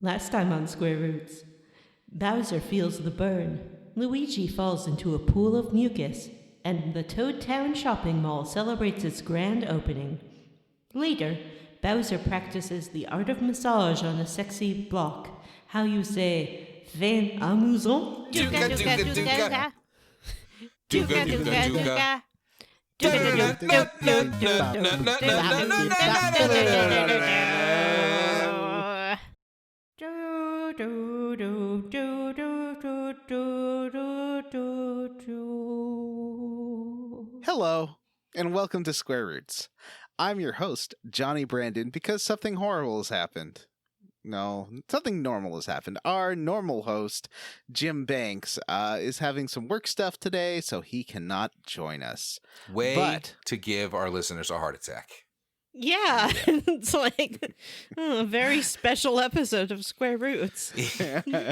Last time on Square Roots, Bowser feels the burn, Luigi falls into a pool of mucus, and the Toad Town shopping mall celebrates its grand opening. Later, Bowser practices the art of massage on a sexy block. How you say, fin amusant? Duga, duga, duga. Duga, duga, duga. Hello, and welcome to Square Roots. I'm your host, Johnny Brandon, because something horrible has happened. No, something normal has happened. Our normal host, Jim Banks, is having some work stuff today, so he cannot join us. To give our listeners a heart attack. Yeah, it's like a very special episode of Square Roots.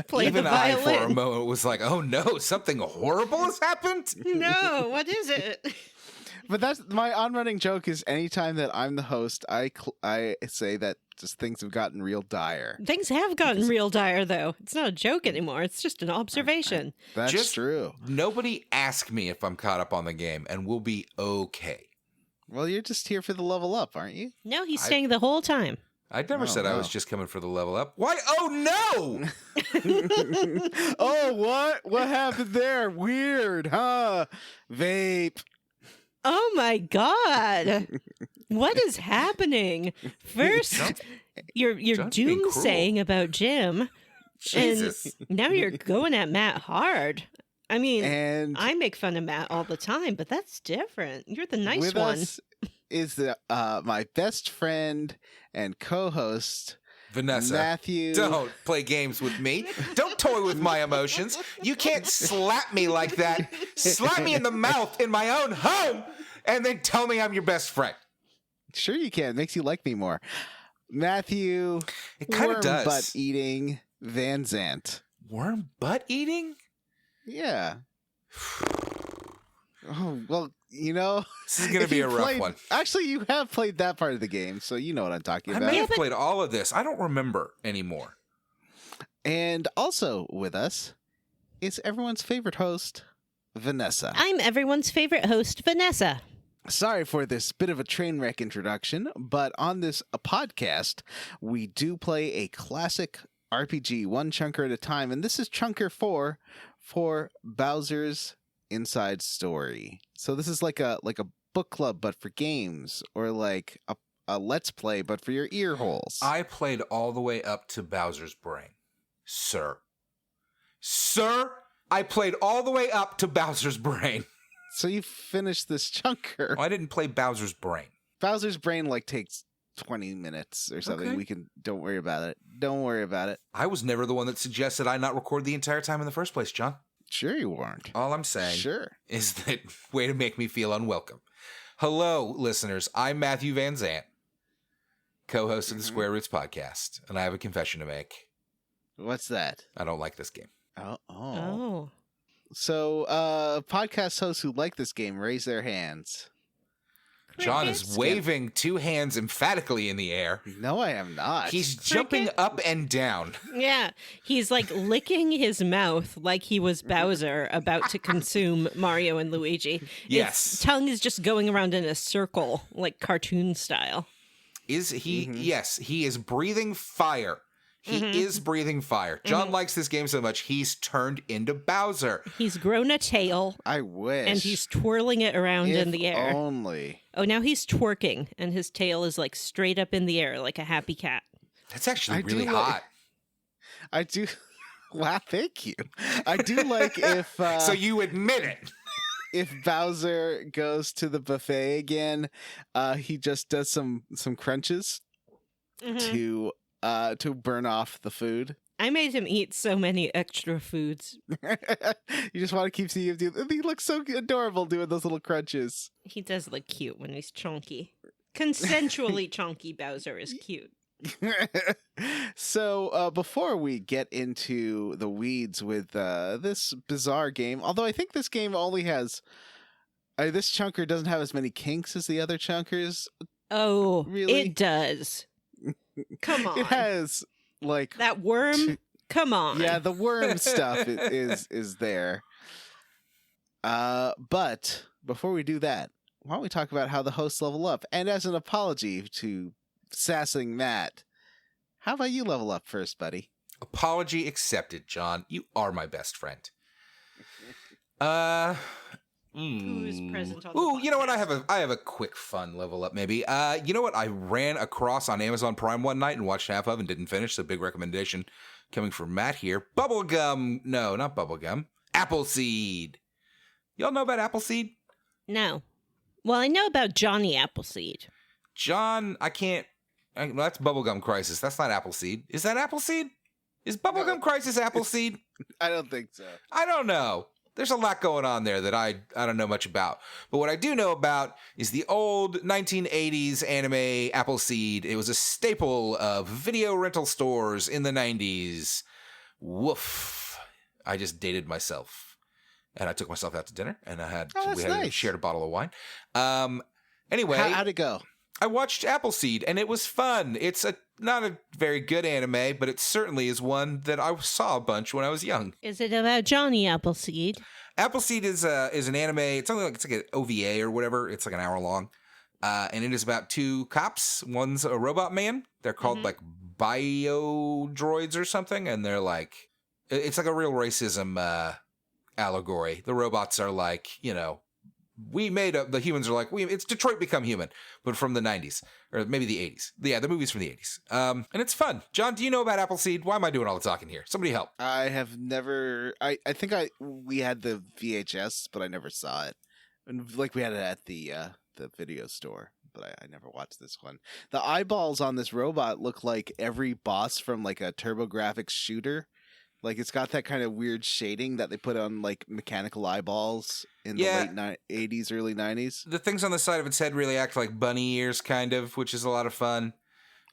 Play Even the I, violin. for a moment, was like, oh no, something horrible has happened? No, what is it? But that's my on-running joke is anytime that I'm the host, I say that just things have gotten real dire. Things have gotten real dire, though. It's not a joke anymore. It's just an observation. That's Just true. Nobody ask me if I'm caught up on the game, and we'll be okay. Well, you're just here for the level up, aren't you? No, he's staying the whole time. I never said I was just coming for the level up. Why? Oh no! Oh, what? What happened there? Weird, huh? Vape. Oh my God. What is happening? First, you're John's being doomsaying about Jim. Jesus. And now you're going at Matt hard. I mean, And I make fun of Matt all the time, but that's different. You're the nice with one. us is my best friend and co-host, Vanessa, Matthew. don't play games with me. Don't toy with my emotions. You can't slap me like that. Slap me in the mouth in my own home and then tell me I'm your best friend. Sure you can. Makes you like me more. Matthew, It kind of does. butt eating Van Zant. Worm butt eating? Yeah. Oh, well, you know. This is going to if be you a rough played- one. Actually, you have played that part of the game, so you know what I'm talking I about. may have played all of this. I don't remember anymore. And also with us is everyone's favorite host, Vanessa. I'm everyone's favorite host, Vanessa. Sorry for this bit of a train wreck introduction, but on this podcast, we do play a classic RPG one chunker at a time, and this is chunker 4 for Bowser's Inside Story. So this is like a book club, but for games, or like a let's play, but for your ear holes. I played all the way up to Bowser's Brain. Sir, I played all the way up to Bowser's Brain. So you finished this chunker. I didn't play Bowser's Brain. Bowser's Brain takes 20 minutes or something. Okay. Don't worry about it. Don't worry about it. I was never the one that suggested I not record the entire time in the first place, John. Sure you weren't. All I'm saying Sure. is that way to make me feel unwelcome. Hello, listeners. I'm Matthew Van Zant, co-host of the Square Roots podcast, and I have a confession to make. What's that? I don't like this game. Oh. So, podcast hosts who like this game, raise their hands. John is Crickets. waving two hands emphatically in the air. No, I am not. He's jumping up and down. Yeah, he's like licking his mouth like he was Bowser about to consume Mario and Luigi. Yes. His tongue is just going around in a circle, like cartoon style. Is he? Yes, he is breathing fire. He is breathing fire. John likes this game so much, he's turned into Bowser. He's grown a tail, I wish. and he's twirling it around in the air. Only. Oh, now he's twerking, and his tail is like straight up in the air like a happy cat. That's actually I do really like- hot. I do. Wow, thank you. I do like if So you admit it. if Bowser goes to the buffet again, he just does some crunches to burn off the food. I made him eat so many extra foods. You just want to keep seeing him do. He looks so adorable doing those little crunches. He does look cute when he's chunky. Consensually chunky Bowser is cute. So before we get into the weeds with this bizarre game, although I think this game only has this chunker doesn't have as many kinks as the other chunkers. Oh, Really? it does. Come on. It has like That worm? Come on. Yeah, the worm stuff is there. But before we do that, why don't we talk about how the hosts level up? And as an apology to sassing Matt, how about you level up first, buddy? Apology accepted, John. You are my best friend. Who's present on the Ooh, you know what? podcast? I have a quick fun level up maybe. You know what? I ran across on Amazon Prime one night and watched half of and didn't finish. So big recommendation coming from Matt here. Bubblegum. No, not bubblegum. Appleseed. Y'all know about Appleseed? No. Well, I know about Johnny Appleseed. John, I can't. Well, that's Bubblegum Crisis. That's not Appleseed. Is that Appleseed? Is Bubblegum Crisis Appleseed? I don't think so. I don't know. There's a lot going on there that I don't know much about. But what I do know about is the old 1980s anime Appleseed. It was a staple of video rental stores in the 90s. Woof. I just dated myself. And I took myself out to dinner, and we nice. shared a bottle of wine. Anyway, How'd it go? I watched Appleseed, and it was fun. It's not a very good anime, but it certainly is one that I saw a bunch when I was young. Is it about Johnny Appleseed? Appleseed is an anime. It's like an OVA or whatever. It's like an hour long, and it is about two cops. One's a robot man. They're called like bio droids or something, and they're like, it's like a real racism allegory. The robots are like, the humans are like, it's Detroit Become Human, but from the 90s, or maybe the 80s. Yeah, the movie's from the 80s. And it's fun. John, do you know about Appleseed? Why am I doing all the talking here? Somebody help. I have never. I think we had the VHS, but I never saw it. And like we had it at the video store, but I never watched this one. The eyeballs on this robot look like every boss from like a TurboGrafx shooter. Like, it's got that kind of weird shading that they put on, like, mechanical eyeballs in the late 80s, early 90s. The things on the side of its head really act like bunny ears, kind of, which is a lot of fun.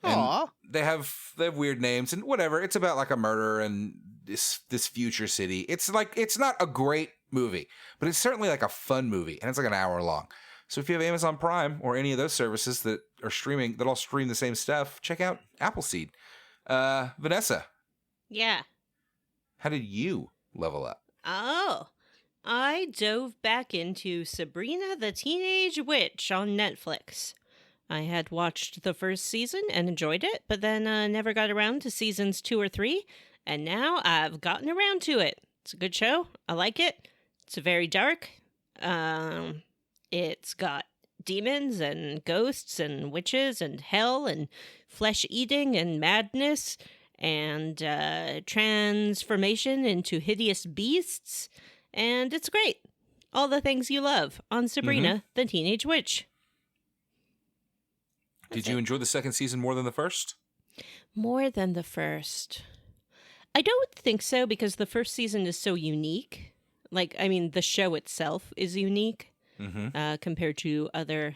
Aww. They have weird names and whatever. It's about, like, a murder and this future city. It's not a great movie, but it's certainly, like, a fun movie, and it's, like, an hour long. So if you have Amazon Prime or any of those services that are streaming, that all stream the same stuff, check out Appleseed. Vanessa. Yeah. How did you level up? Oh, I dove back into Sabrina the Teenage Witch on Netflix. I had watched the first season and enjoyed it, but then never got around to seasons 2 or 3, and now I've gotten around to it. It's a good show. I like it. It's very dark. It's got demons and ghosts and witches and hell and flesh eating and madness and transformation into hideous beasts, and it's great. All the things you love on Sabrina the Teenage Witch. Did you enjoy the second season more than the first? More than the first. I don't think so, because the first season is so unique. The show itself is unique compared to other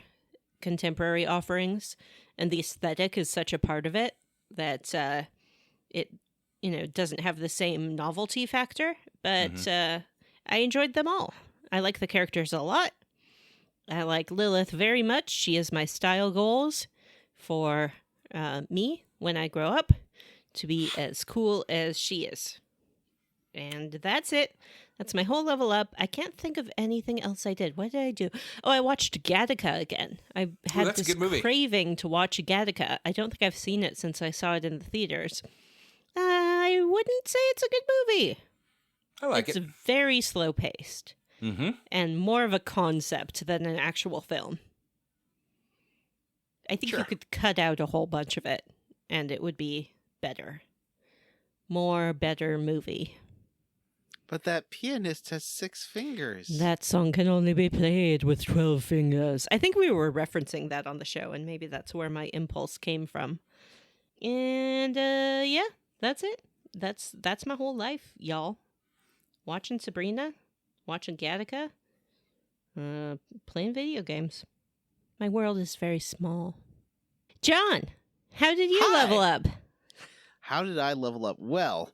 contemporary offerings, and the aesthetic is such a part of it that it doesn't have the same novelty factor, but I enjoyed them all. I like the characters a lot. I like Lilith very much. She is my style goals for me when I grow up, to be as cool as she is. And that's it. That's my whole level up. I can't think of anything else I did. What did I do? Oh, I watched Gattaca again. I had this craving to watch Gattaca. I don't think I've seen it since I saw it in the theaters. I wouldn't say it's a good movie. I like it. It's very slow-paced. And more of a concept than an actual film. I think you could cut out a whole bunch of it, and it would be better. Better movie. But that pianist has 6 fingers. That song can only be played with 12 fingers. I think we were referencing that on the show, and maybe that's where my impulse came from. And, yeah, that's it. That's my whole life, y'all. Watching Sabrina, watching Gattaca, playing video games. My world is very small. John, how did you level up? How did I level up? Well,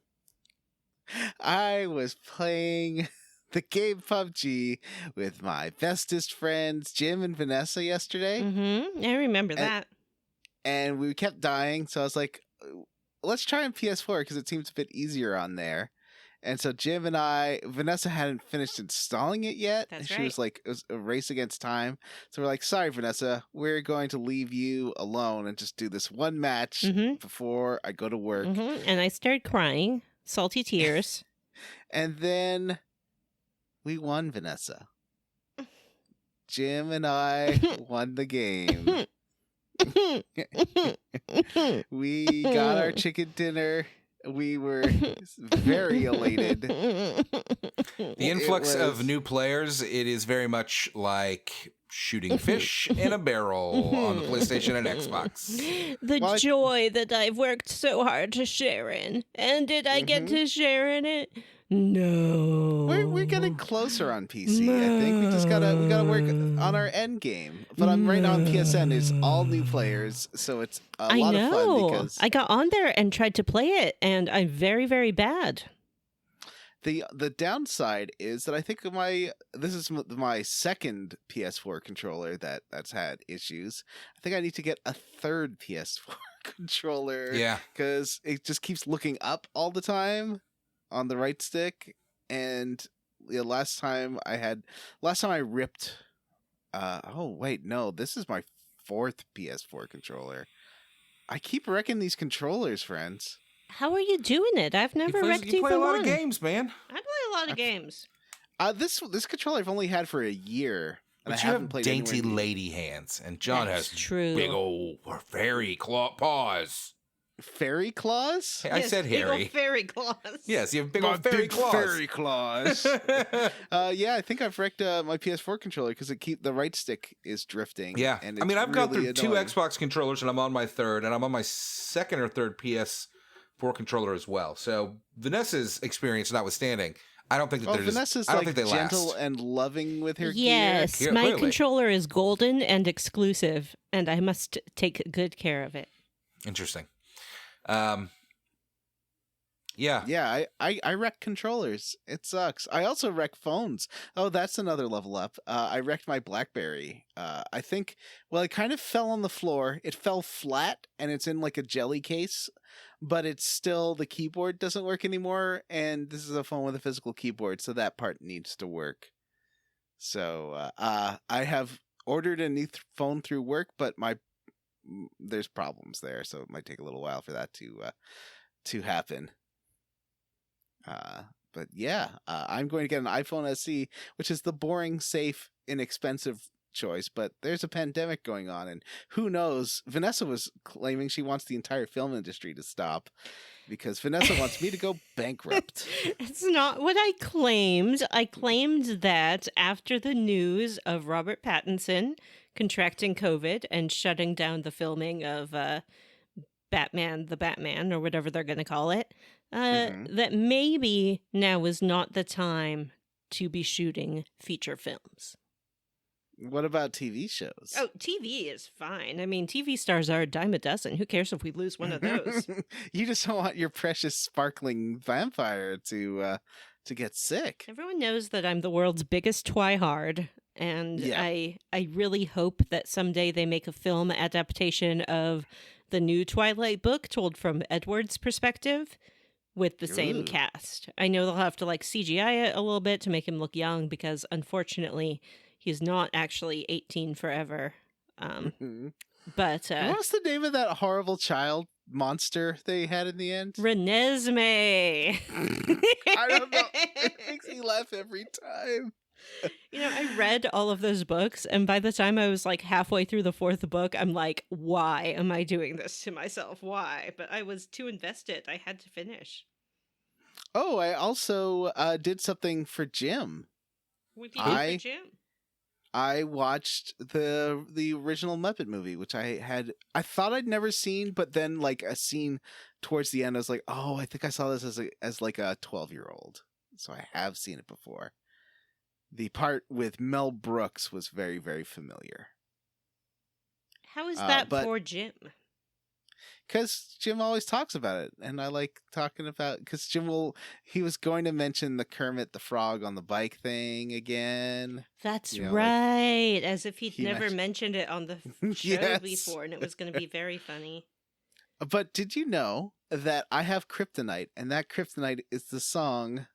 I was playing the game PUBG with my bestest friends, Jim and Vanessa, yesterday. I remember that. And we kept dying, so I was like, let's try on PS4 because it seems a bit easier on there. And so Jim and Vanessa hadn't finished installing it yet. That's and she right. was like, it was a race against time. So we're like, sorry, Vanessa, we're going to leave you alone and just do this one match before I go to work. And I started crying, salty tears. And then we won, Vanessa. Jim and I won the game. We got our chicken dinner. We were very elated. The influx of new players, it is very much like shooting fish in a barrel on the PlayStation and Xbox. The joy that I've worked so hard to share in. And did I get to share in it? No. We're getting closer on PC. I think we gotta work on our end game. But I'm right now on PSN. It's all new players, so it's a lot of fun because I got on there and tried to play it, and I'm very, very bad. the downside is that I think this is my second PS4 controller that's had issues. I think I need to get a third PS4 controller. Yeah, because it just keeps looking up all the time on the right stick, and the last time I ripped this is my fourth PS4 controller. I keep wrecking these controllers, friends. How are you doing it? I've never wrecked you play even a lot one. of games, man. I play a lot of games. This controller I've only had for a year, and But I you haven't have played dainty anywhere near- lady hands, and John That's has true. big old fairy claw paws. Fairy claws. I said hairy. Big old fairy claws. Yes, you have big My old fairy big claws. Fairy claws. Yeah, I think I've wrecked my PS4 controller because the right stick is drifting. Yeah, and I mean, I've gone really through annoying. two Xbox controllers, and I'm on my third, and I'm on my second or third PS4 controller as well. So Vanessa's experience notwithstanding, I don't think that Vanessa's I don't like think they gentle last. and loving with her Yes, gear. my Clearly. controller is golden and exclusive, and I must take good care of it. Interesting. Yeah. Yeah, I wreck controllers. It sucks. I also wreck phones. Oh, that's another level up. I wrecked my BlackBerry. I think, it kind of fell on the floor. It fell flat, and it's in like a jelly case, but it's still, the keyboard doesn't work anymore, and this is a phone with a physical keyboard, so that part needs to work. So I have ordered a new phone through work, but there's problems there, so it might take a little while for that to happen. But yeah, I'm going to get an iPhone SE, which is the boring, safe, inexpensive choice. But there's a pandemic going on, and who knows? Vanessa was claiming she wants the entire film industry to stop because Vanessa wants me to go bankrupt. It's not what I claimed. I claimed that after the news of Robert Pattinson contracting COVID and shutting down the filming of Batman, the Batman, or whatever they're going to call it, that maybe now is not the time to be shooting feature films. What about TV shows? Oh, TV is fine. I mean, TV stars are a dime a dozen. Who cares if we lose one of those? You just don't want your precious sparkling vampire to get sick. Everyone knows that I'm the world's biggest twihard, and Yeah. I really hope that someday they make a film adaptation of the new Twilight book told from Edward's perspective with the same Ooh. cast. I know they'll have to CGI it a little bit to make him look young because unfortunately he's not actually 18 forever. But What's the name of that horrible child monster they had in the end? Renesmee. I don't know. It makes me laugh every time. You know, I read all of those books, and by the time I was halfway through the fourth book, I'm like, why am I doing this to myself? Why? But I was too invested. I had to finish. Oh, I also did something for Jim. What did you do for Jim? I watched the original Muppet movie, which I thought I'd never seen, but then a scene towards the end, I was like, oh, I think I saw this as a 12-year-old. So I have seen it before. The part with Mel Brooks was very, very familiar. How is that but- for Jim? Because Jim always talks about it, and I like talking about. Because he was going to mention the Kermit the Frog on the bike thing again. That's right. As if he'd he never mentioned- mentioned it on the show Yes. before, and it was going to be very funny. But did you know that I have kryptonite, and that kryptonite is the song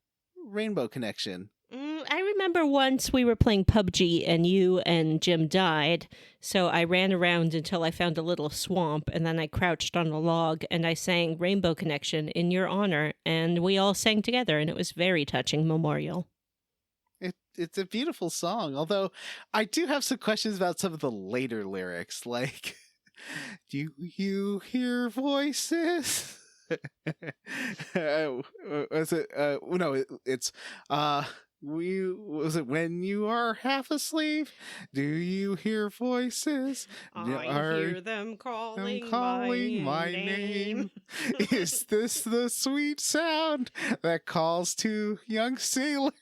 Rainbow Connection. I remember once we were playing PUBG and you and Jim died, so I ran around until I found a little swamp, and then I crouched on a log and I sang Rainbow Connection in your honor, and we all sang together, and it was very touching memorial. It's a beautiful song, although I do have some questions about some of the later lyrics, like, do you hear voices? Was it? No, it's was it when you are half asleep? Do you hear voices? I hear them calling my name. Is this the sweet sound that calls to young sailors?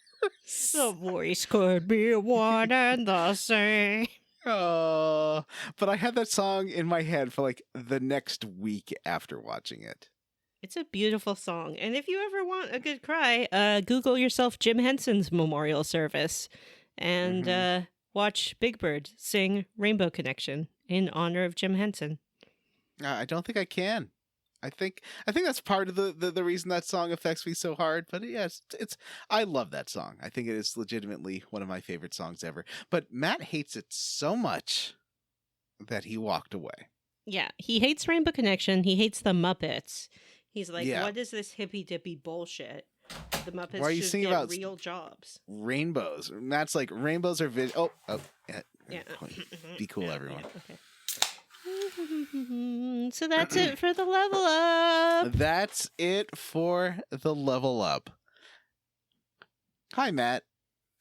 The voice could be one and the same. Oh, but I had that song in my head for like the next week after watching it. It's a beautiful song. And if you ever want a good cry, Google yourself Jim Henson's memorial service and watch Big Bird sing Rainbow Connection in honor of Jim Henson. I don't think I can. I think that's part of the reason that song affects me so hard. But yeah, it's I love that song. I think it is legitimately one of my favorite songs ever. But Matt hates it so much that he walked away. Yeah, he hates Rainbow Connection. He hates the Muppets. He's like, Yeah. What is this hippy-dippy bullshit? The Muppets Why are you should singing get about real jobs. Rainbows. Matt's like, rainbows are yeah. Yeah. Be cool, Yeah, everyone. yeah, okay. So that's it for the level up. That's it for the level up. Hi, Matt.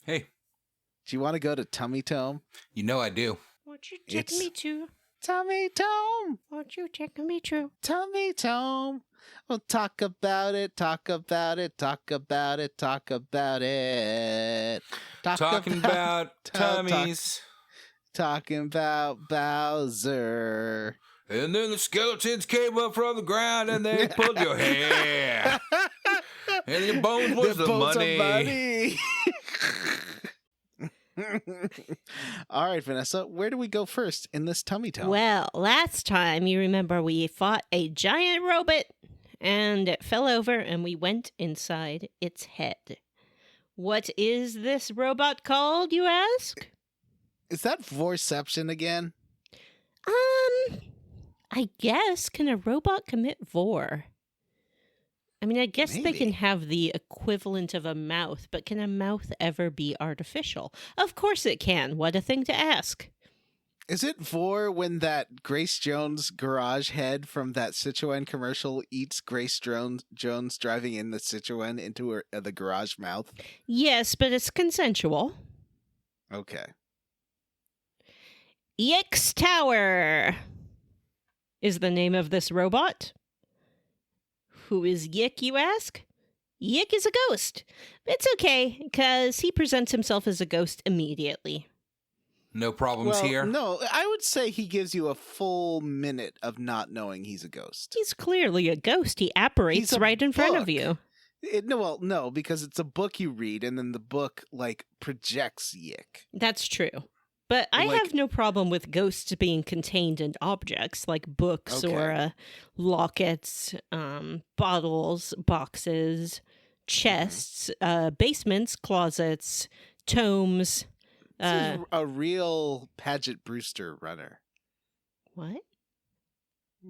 Hey, Do you want to go to Tummy Tome? you know I do. Won't you take me to? Tummy Tome. Won't you take me to? Tummy Tome. We'll talk about it, talk about it, talk about it, talk about it. Talking about tummies. Talking about Bowser. And then the skeletons came up from the ground and they pulled your hair. And your bones was the bones money. of money. All right, Vanessa, where do we go first in this Tummy Tome? Well, last time you remember we fought a giant robot and it fell over and we went inside its head. What is this robot called, you ask? Is that Vorception again? I guess. Can a robot commit vor? I mean, I guess they Maybe. can have the equivalent of a mouth, but can a mouth ever be artificial? Of course it can. What a thing to ask. Is it Vor when that Grace Jones garage head from that Citroen commercial eats Grace Jones driving in the Citroen into the garage mouth? Yes, but it's consensual. Okay. Yick's Tower is the name of this robot. Who is Yick, you ask? Yick is a ghost. It's okay, because he presents himself as a ghost immediately. No problems here. No, I would say he gives you a full minute of not knowing he's a ghost. He's clearly a ghost. He apparates He's a right in front of book. you. No, because it's a book you read, and then the book, projects Yick. That's true. But I have no problem with ghosts being contained in objects like books or lockets, bottles, boxes, chests, basements, closets, tomes. This is a real Paget Brewster runner. What?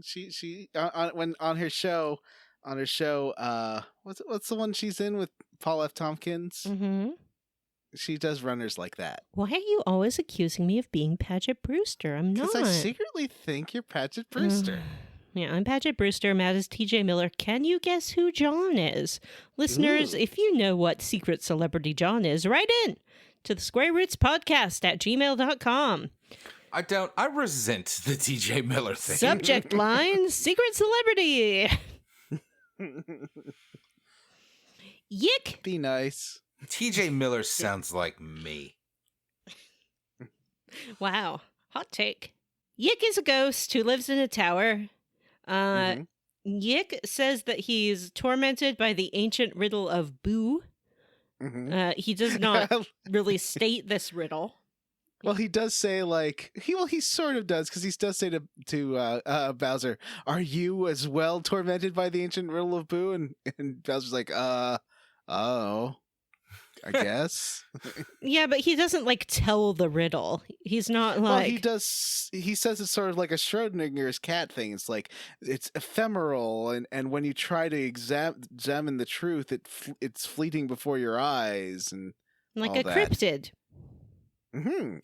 She on her show, what's the one she's in with Paul F. Tompkins? Mm-hmm. She does runners like that. Why are you always accusing me of being Paget Brewster? I'm not. Because I secretly think you're Paget Brewster. Yeah, I'm Paget Brewster. Matt is TJ Miller. Can you guess who John is? Listeners, if you know what secret celebrity John is, write in to the Square Roots Podcast at gmail.com. I don't. I resent the TJ Miller thing. Subject line, secret celebrity. Yick. Be nice. TJ Miller sounds like me. Wow. Hot take. Yick is a ghost who lives in a tower. Yick says that he's tormented by the ancient riddle of Boo. He does not really state this riddle. Well, he does say he sort of does, because he does say to Bowser, "Are you as well tormented by the ancient riddle of Boo?" And Bowser's like, oh, I guess. Yeah, but he doesn't tell the riddle. He's not Well, he does. He says it's sort of like a Schrodinger's cat thing. It's like it's ephemeral, and when you try to examine the truth, it's fleeting before your eyes, and like all a that. cryptid.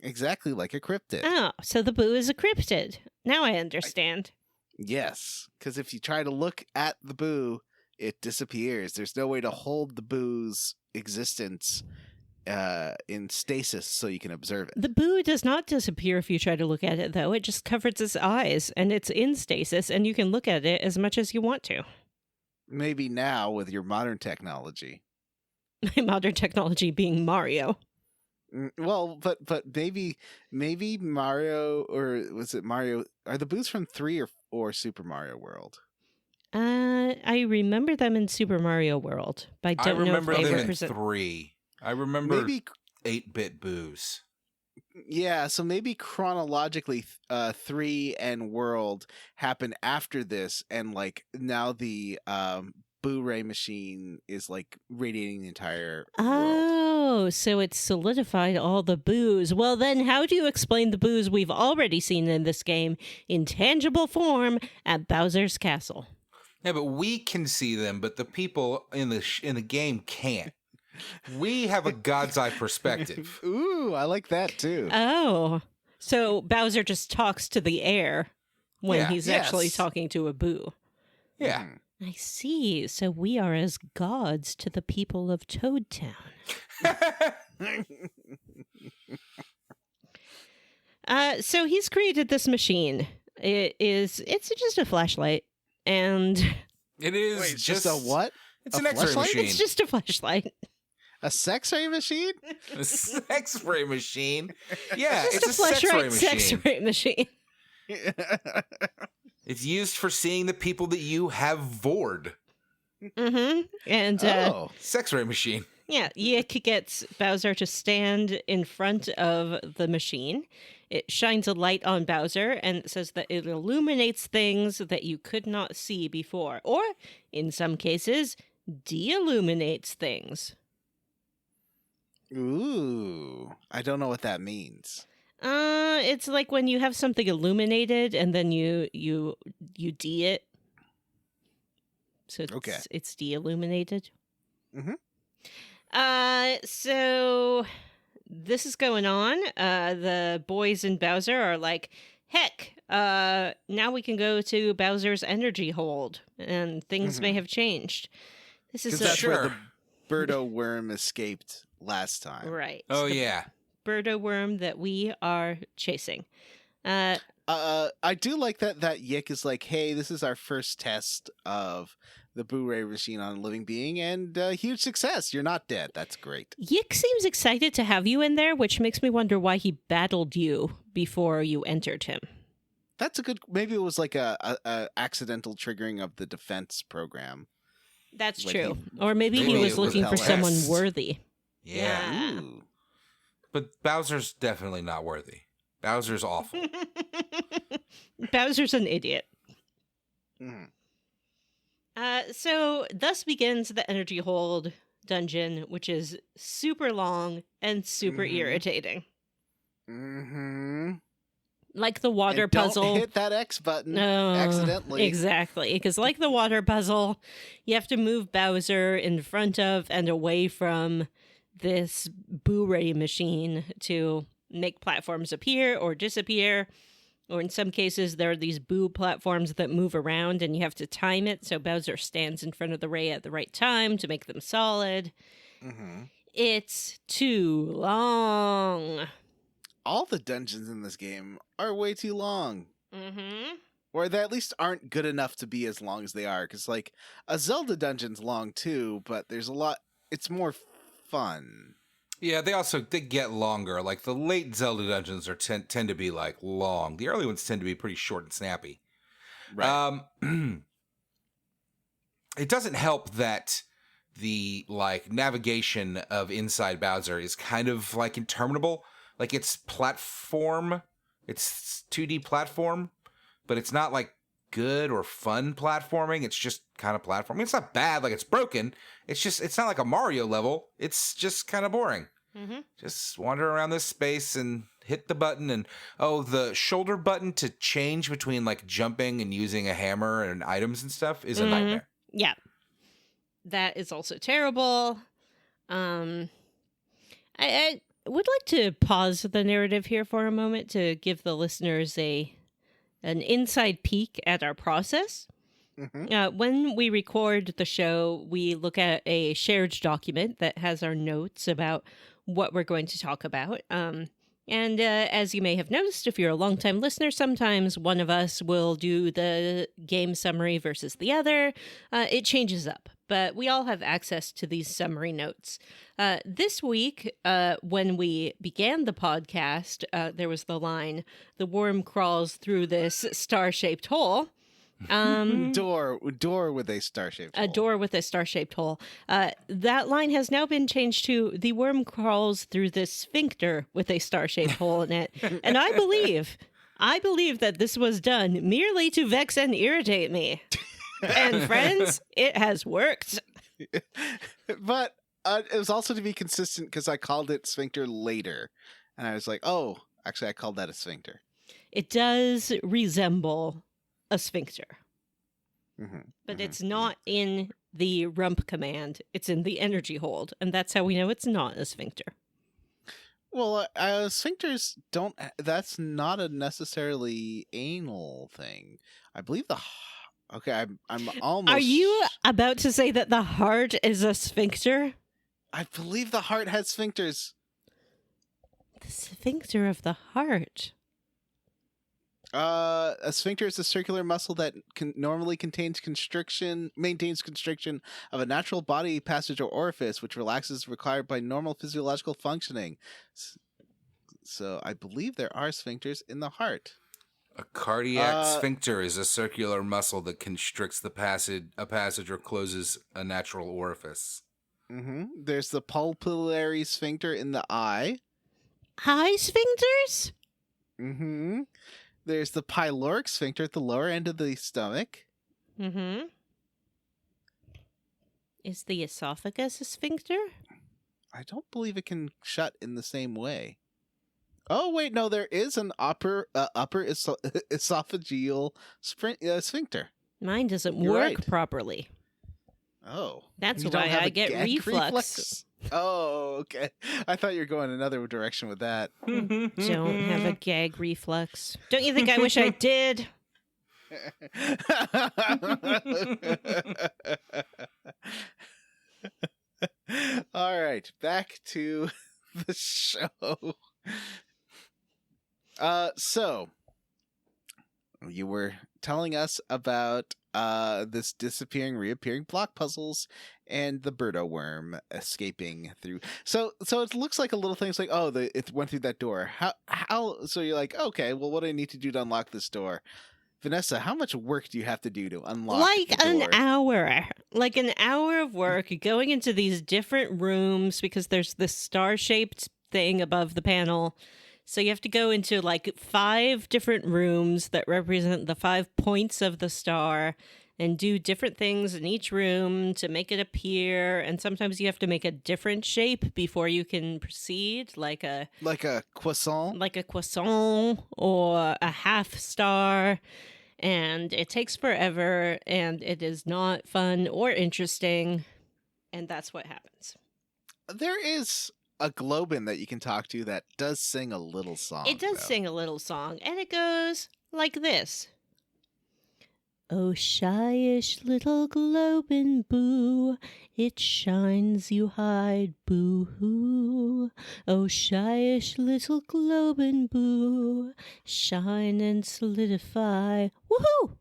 Exactly like a cryptid. Oh, so the Boo is a cryptid. Now I understand. Yes, because if you try to look at the Boo, it disappears. There's no way to hold the Boo's existence in stasis so you can observe it. The Boo does not disappear if you try to look at it, though. It just covers its eyes, and it's in stasis, and you can look at it as much as you want to. Maybe now with your modern technology. My modern technology being Mario. Well, but maybe Mario, or was it Mario? Are the Boos from 3 or Super Mario World? I remember them in Super Mario World, but I don't know if remember they them in represent 3. I remember Maybe 8-bit Boos. Yeah, so maybe chronologically, 3 and World happen after this, and now the Boo-ray machine is radiating the entire world. Oh, so it's solidified all the Boos. Well, then how do you explain the Boos we've already seen in this game in tangible form at Bowser's Castle? Yeah, but we can see them, but the people in the game can't. We have a God's eye perspective. Ooh, I like that too. Oh, so Bowser just talks to the air when Yeah. he's actually talking to a Boo. Yeah. I see. So we are as gods to the people of Toad Town. So he's created this machine. It's just a flashlight, and It is Wait, it's just a what? It's A an X-ray flashlight? machine. it's just a flashlight. A sex-ray machine? A sex-ray machine. Yeah, Just it's a a sex-ray flashlight sex machine. ray machine. It's used for seeing the people that you have vored. Mm-hmm. And Sex-ray machine. yeah, Yick gets Bowser to stand in front of the machine. It shines a light on Bowser and it says that it illuminates things that you could not see before, or in some cases, de-illuminates things. Ooh, I don't know what that means. It's like when you have something illuminated and then you de it. So it's de-illuminated. Mhm. So this is going on. The boys and Bowser are like, heck, now we can go to Bowser's energy hold, and things may have changed. This is Because that's where Sure. the Birdo worm escaped last time. right. Oh, The yeah. Birdo worm that we are chasing. I do like that Yick is like, hey, this is our first test of the Boo-ray machine on a living being, and huge success. You're not dead. That's great. Yick seems excited to have you in there, which makes me wonder why he battled you before you entered him. That's a good. Maybe it was like a accidental triggering of the defense program. That's Like true. he- Or maybe he Maybe was it was looking for a someone test. worthy. Yeah. Ooh. But Bowser's definitely not worthy. Bowser's awful. Bowser's an idiot. Mhm. So thus begins the energy hold dungeon, which is super long and super Mhm. irritating. Mm-hmm. Like the water And puzzle. Don't hit that X button No, accidentally. Exactly. Because like the water puzzle, you have to move Bowser in front of and away from this Boo-ray machine to make platforms appear or disappear. Or in some cases, there are these Boo platforms that move around and you have to time it so Bowser stands in front of the ray at the right time to make them solid. Mm-hmm. It's too long. All the dungeons in this game are way too long. Mm-hmm. Or they at least aren't good enough to be as long as they are. Because, like, a Zelda dungeon's long too, but there's a lot. It's more fun. Yeah, they get longer. Like the late Zelda dungeons tend to be like long. The early ones tend to be pretty short and snappy. Right. It doesn't help that the like navigation of Inside Bowser is kind of like interminable. Like it's platform, it's 2D platform, but it's not like good or fun platforming. It's just kind of platforming. It's not bad, like it's broken. It's not like a Mario level. It's just kind of boring. Mm-hmm. Just wander around this space and hit the button. And the shoulder button to change between like jumping and using a hammer and items and stuff is a nightmare. Yeah. That is also terrible. I would like to pause the narrative here for a moment to give the listeners an inside peek at our process. Mm-hmm. When we record the show, we look at a shared document that has our notes about what we're going to talk about. And as you may have noticed, if you're a longtime listener, sometimes one of us will do the game summary versus the other. It changes up, but we all have access to these summary notes. This week, when we began the podcast, there was the line, "The worm crawls through this star-shaped hole." Door with a star-shaped hole. A door with a star-shaped hole. That line has now been changed to "The worm crawls through this sphincter with a star-shaped hole in it." And I believe that this was done merely to vex and irritate me. And friends, it has worked. But it was also to be consistent because I called it sphincter later. And I was like, oh, actually, I called that a sphincter. It does resemble a sphincter. Mm-hmm. But it's not in the rump command. It's in the energy hold. And that's how we know it's not a sphincter. Well, sphincters don't. That's not a necessarily anal thing. I believe Okay, I'm almost. Are you about to say that the heart is a sphincter? I believe the heart has sphincters. The sphincter of the heart. A sphincter is a circular muscle that normally maintains constriction of a natural body passage or orifice, which relaxes required by normal physiological functioning. So I believe there are sphincters in the heart. A cardiac sphincter is a circular muscle that constricts a passage or closes a natural orifice. Mm-hmm. There's the pupillary sphincter in the eye. Eye sphincters? Mm-hmm. There's the pyloric sphincter at the lower end of the stomach. Mm-hmm. Is the esophagus a sphincter? I don't believe it can shut in the same way. Oh, wait, no, there is an upper esophageal sphincter. Mine doesn't You're work right. properly. Oh. That's You don't why have I a get gag reflux. Oh, okay. I thought you were going another direction with that. Don't have a gag reflux. Don't you think I wish I did? All right, back to the show. So you were telling us about this disappearing, reappearing block puzzles and the Birdo worm escaping through. So it looks like a little thing. It's like, oh, it went through that door. How? So you're like, okay, well, what do I need to do to unlock this door? Vanessa, how much work do you have to do to unlock Like the door? an hour of work going into these different rooms because there's this star-shaped thing above the panel. So you have to go into like 5 different rooms that represent the 5 points of the star and do different things in each room to make it appear. And sometimes you have to make a different shape before you can proceed, like a croissant? Like a croissant or a half star. And it takes forever and it is not fun or interesting. And that's what happens. There is a Globin that you can talk to that does sing a little song. It does sing a little song, and it goes like this. Oh, shyish little Globin boo, it shines you hide, boo-hoo. Oh, shyish little Globin boo, shine and solidify, woohoo!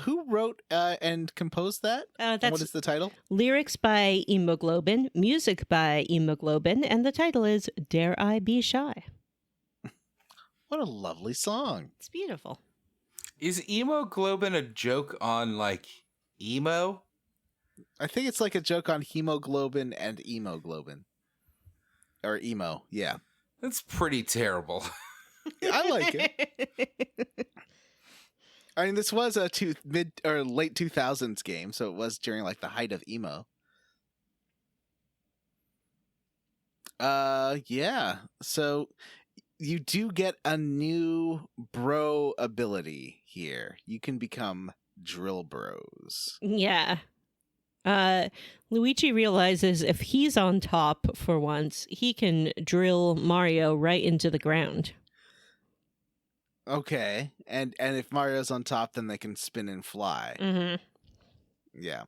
Who wrote and composed that? And what is the title? Lyrics by Hemoglobin, music by Hemoglobin, and the title is Dare I Be Shy? What a lovely song. It's beautiful. Is Hemoglobin a joke on, like, emo? I think it's like a joke on hemoglobin and hemoglobin. or emo. Yeah, That's pretty terrible. I like it. I mean, this was a mid or late 2000s game, so it was during like the height of emo. Yeah. So you do get a new bro ability here. You can become drill bros. Yeah. Luigi realizes if he's on top for once, he can drill Mario right into the ground. Okay. And if Mario's on top, then they can spin and fly. Mm-hmm. Yeah.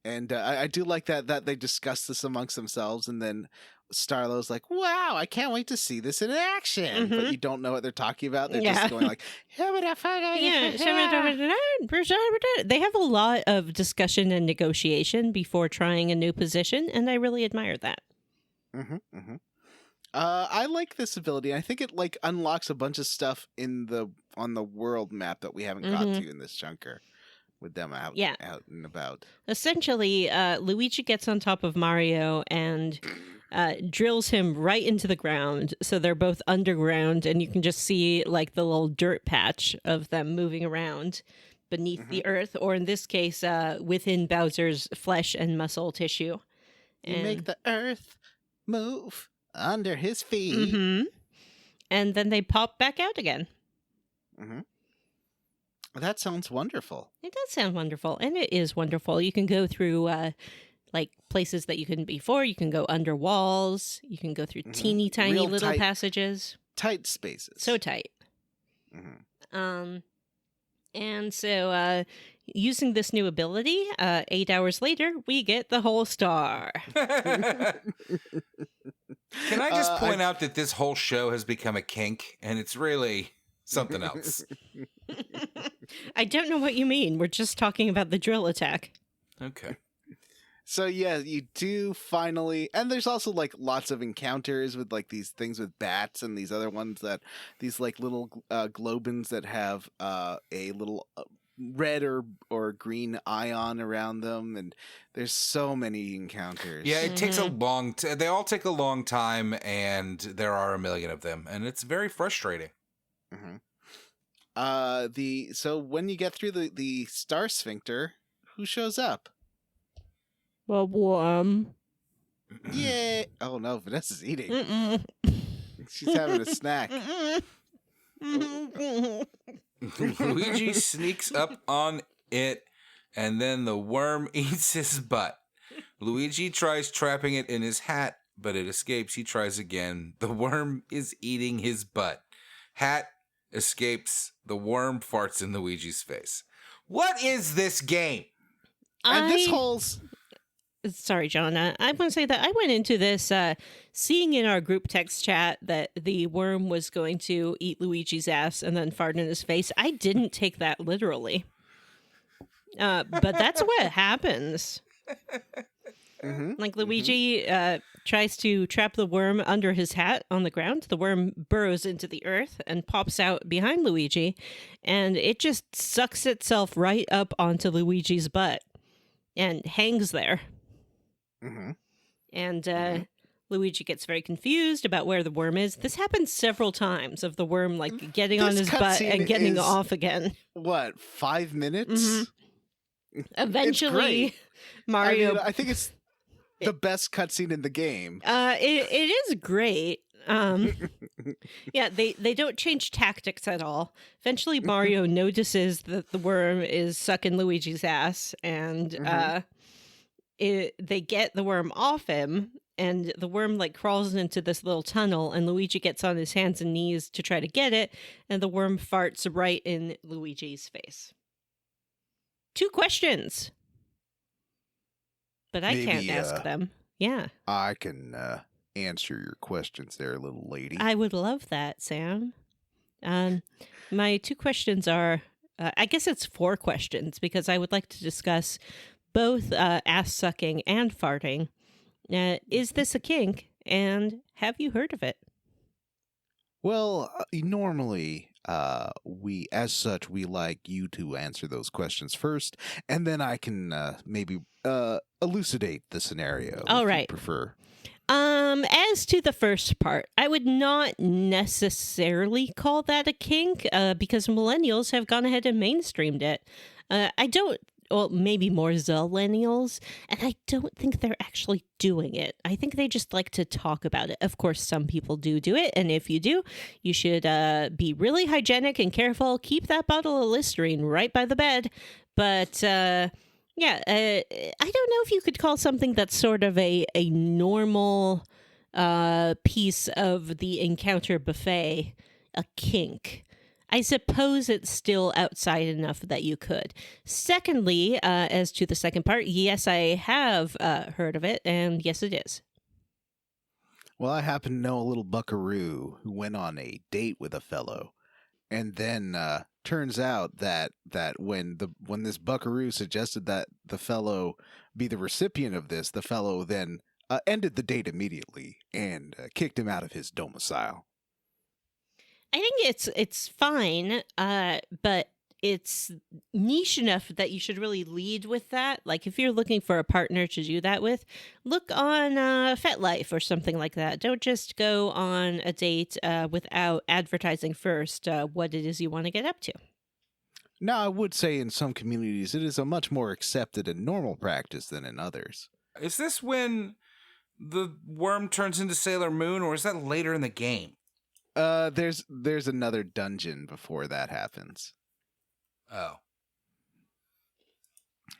And I do like that they discuss this amongst themselves, and then Starlow's like, "Wow, I can't wait to see this in action." But you don't know what they're talking about. They're just going like, Yeah. They have a lot of discussion and negotiation before trying a new position, and I really admire that. I like this ability. I think it like unlocks a bunch of stuff on the world map that we haven't got to in this chunker. With them out and about. Essentially, Luigi gets on top of Mario and drills him right into the ground. So they're both underground, and you can just see like the little dirt patch of them moving around beneath the earth, or in this case, within Bowser's flesh and muscle tissue. You make the earth move under his feet. And then they pop back out again. That sounds wonderful. It does sound wonderful, and it is wonderful. You can go through like places that you couldn't before. You can go under walls. You can go through teeny tiny Real little tight, passages. Tight spaces. So tight. And so using this new ability, 8 hours later, we get the whole star. Can I just point out that this whole show has become a kink, and it's really something else. I don't know what you mean. We're just talking about the drill attack. Okay. So yeah, you do finally, and there's also like lots of encounters with like these things with bats and these other ones that these like little globins that have a little red or green ion around them, and there's so many encounters. Yeah, it takes a long. They all take a long time, and there are a million of them, and it's very frustrating. So when you get through the star sphincter, who shows up? Well, worm. Yeah. Oh no, Vanessa's eating. She's having a snack. Luigi sneaks up on it, and then the worm eats his butt. Luigi tries trapping it in his hat, but it escapes. He tries again. The worm is eating his butt. Hat escapes. The worm farts in Luigi's face. What is this game? And this whole... Sorry, John. I want to say that I went into this seeing in our group text chat that the worm was going to eat Luigi's ass and then fart in his face. I didn't take that literally. But that's what happens. Like Luigi tries to trap the worm under his hat on the ground. The worm burrows into the earth and pops out behind Luigi, and it just sucks itself right up onto Luigi's butt and hangs there. And Luigi gets very confused about where the worm is. This happens several times of the worm like getting on his butt and getting off again. What, 5 minutes? Eventually, Mario. I think it's the best cutscene in the game. It is great. Yeah, they don't change tactics at all. Eventually, Mario notices that the worm is sucking Luigi's ass, and they get the worm off him, and the worm like crawls into this little tunnel, and Luigi gets on his hands and knees to try to get it, and the worm farts right in Luigi's face. 2 questions, but I can't ask them. Yeah, I can answer your questions there, little lady. I would love that, Sam. My 2 questions are, I guess it's 4 questions, because I would like to discuss both ass sucking and farting. Is this a kink? And have you heard of it? Well, normally we like you to answer those questions first, and then I can maybe elucidate the scenario All if right. you prefer. As to the first part, I would not necessarily call that a kink, because millennials have gone ahead and mainstreamed it. I don't, well, maybe more zillennials, and I don't think they're actually doing it. I think they just like to talk about it. Of course, some people do it, and if you do, you should be really hygienic and careful. Keep that bottle of Listerine right by the bed. But, yeah, I don't know if you could call something that's sort of a normal piece of the encounter buffet a kink. I suppose it's still outside enough that you could. Secondly, as to the second part, yes, I have heard of it, and yes, it is. Well, I happen to know a little buckaroo who went on a date with a fellow, and then turns out that when this buckaroo suggested that the fellow be the recipient of this, the fellow then ended the date immediately and kicked him out of his domicile. I think it's fine, but it's niche enough that you should really lead with that. Like, if you're looking for a partner to do that with, look on FetLife or something like that. Don't just go on a date without advertising first what it is you want to get up to. Now, I would say in some communities it is a much more accepted and normal practice than in others. Is this when the worm turns into Sailor Moon, or is that later in the game? There's another dungeon before that happens. Oh.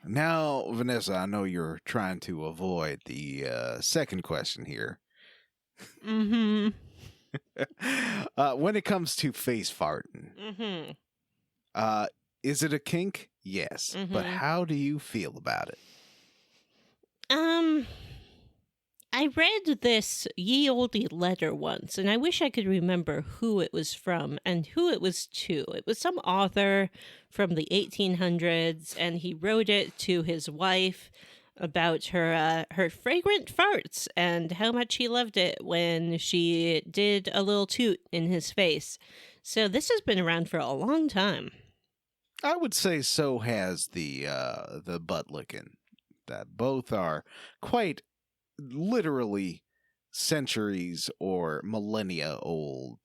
Now, Vanessa, I know you're trying to avoid the second question here. Mm-hmm. When it comes to face farting, Mm-hmm. Is it a kink? Yes. But how do you feel about it? I read this ye olde letter once, and I wish I could remember who it was from and who it was to. It was some author from the 1800s, and he wrote it to his wife about her fragrant farts and how much he loved it when she did a little toot in his face. So this has been around for a long time. I would say so has the butt licking. That both are quite literally centuries or millennia old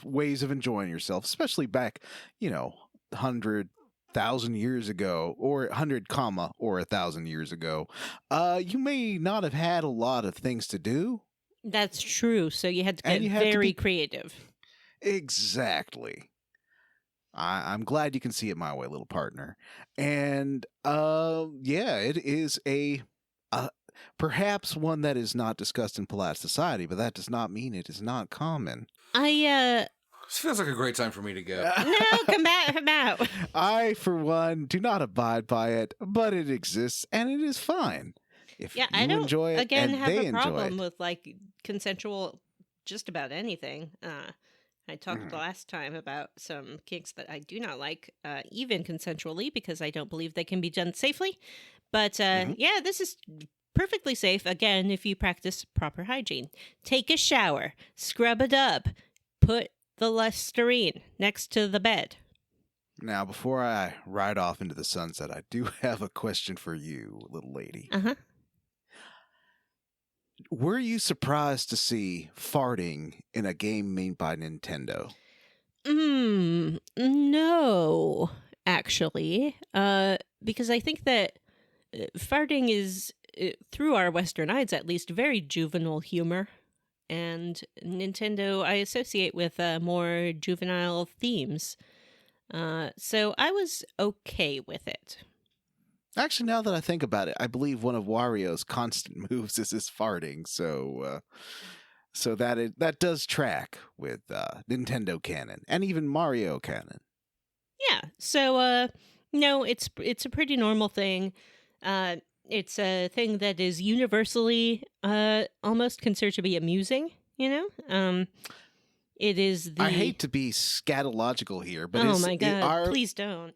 ways of enjoying yourself, especially back, 100,000 years ago, or 100 comma or 1,000 years ago. You may not have had a lot of things to do. That's true. So you had to get very creative. Exactly. I'm glad you can see it my way, little partner. And yeah, it is a perhaps one that is not discussed in polite society, but that does not mean it is not common. This feels like a great time for me to go. No, come out. I, for one, do not abide by it, but it exists and it is fine. If you I don't enjoy it, and have they a enjoy problem it. with like consensual just about anything. I talked last time about some kinks that I do not like, even consensually, because I don't believe they can be done safely. But yeah, this is perfectly safe, again, if you practice proper hygiene. Take a shower, scrub a dub, put the Listerine next to the bed. Now, before I ride off into the sunset, I do have a question for you, little lady. Uh-huh. Were you surprised to see farting in a game made by Nintendo? No, actually. Because I think that farting is, through our Western eyes at least, very juvenile humor. And Nintendo I associate with more juvenile themes. So I was okay with it. Actually, now that I think about it, I believe one of Wario's constant moves is his farting. So that does track with Nintendo canon and even Mario canon. Yeah. So no, it's a pretty normal thing. It's a thing that is universally almost considered to be amusing. It is the... I hate to be scatological here, but oh my God, please don't.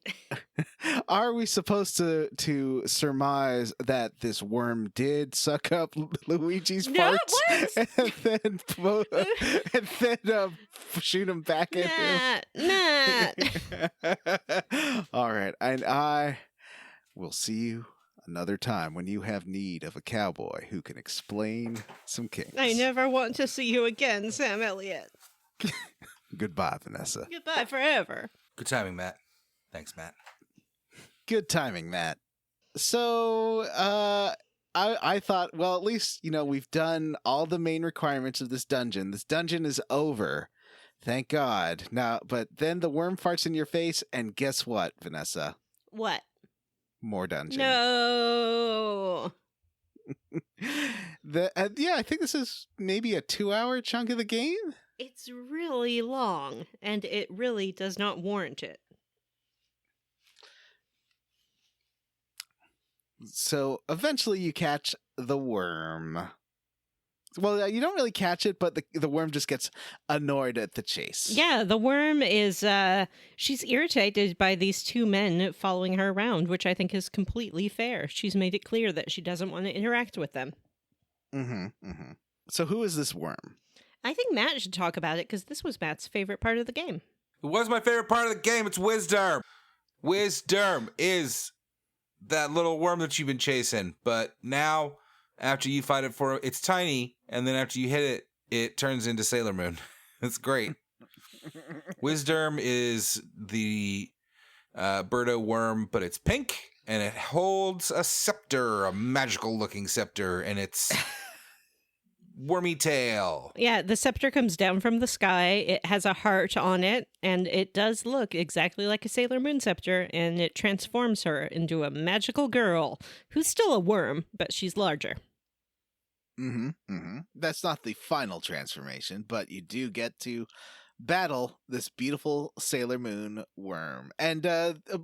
Are we supposed to surmise that this worm did suck up Luigi's No, farts what? and then shoot him back at Nah. him? All right, and I will see you another time when you have need of a cowboy who can explain some kinks. I never want to see you again, Sam Elliott. Goodbye, Vanessa. Goodbye forever. Good timing, Matt. Thanks, Matt. Good timing, Matt. So, I thought, well, at least, we've done all the main requirements of this dungeon. This dungeon is over. Thank God. Now, but then the worm farts in your face, and guess what, Vanessa? What? More dungeon. No. I think this is maybe a 2-hour chunk of the game. It's really long, and it really does not warrant it. So eventually you catch the worm. Well, you don't really catch it, but the worm just gets annoyed at the chase. Yeah, the worm is, she's irritated by these two men following her around, which I think is completely fair. She's made it clear that she doesn't want to interact with them. So who is this worm? I think Matt should talk about it, because this was Matt's favorite part of the game. It was my favorite part of the game. It's Wisdom. Wisdom is that little worm that you've been chasing, but now after you fight it it's tiny, and then after you hit it, it turns into Sailor Moon. It's great. Wisdom is the Birdo worm, but it's pink, and it holds a scepter, a magical-looking scepter, and it's wormy tail. Yeah, the scepter comes down from the sky. It has a heart on it, and it does look exactly like a Sailor Moon scepter, and it transforms her into a magical girl who's still a worm, but she's larger. That's not the final transformation, but you do get to battle this beautiful Sailor Moon worm. And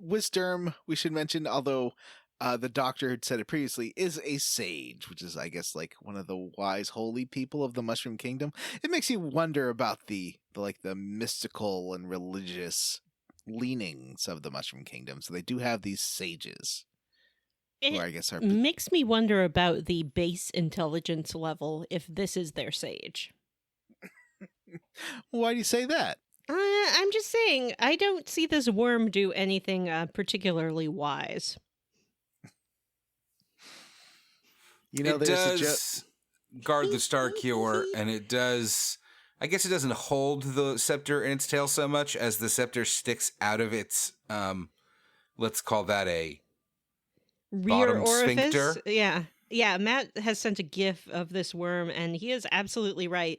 Wisdom, we should mention, although the doctor had said it previously, is a sage, which is, I guess, like one of the wise, holy people of the Mushroom Kingdom. It makes you wonder about the mystical and religious leanings of the Mushroom Kingdom. So they do have these sages. It who I guess are makes me wonder about the base intelligence level if this is their sage. Why do you say that? I'm just saying, I don't see this worm do anything particularly wise. It does guard the Star Cure, and it does... I guess it doesn't hold the scepter in its tail so much as the scepter sticks out of its... let's call that a... rear bottom orifice. sphincter. Yeah. Matt has sent a gif of this worm, and he is absolutely right.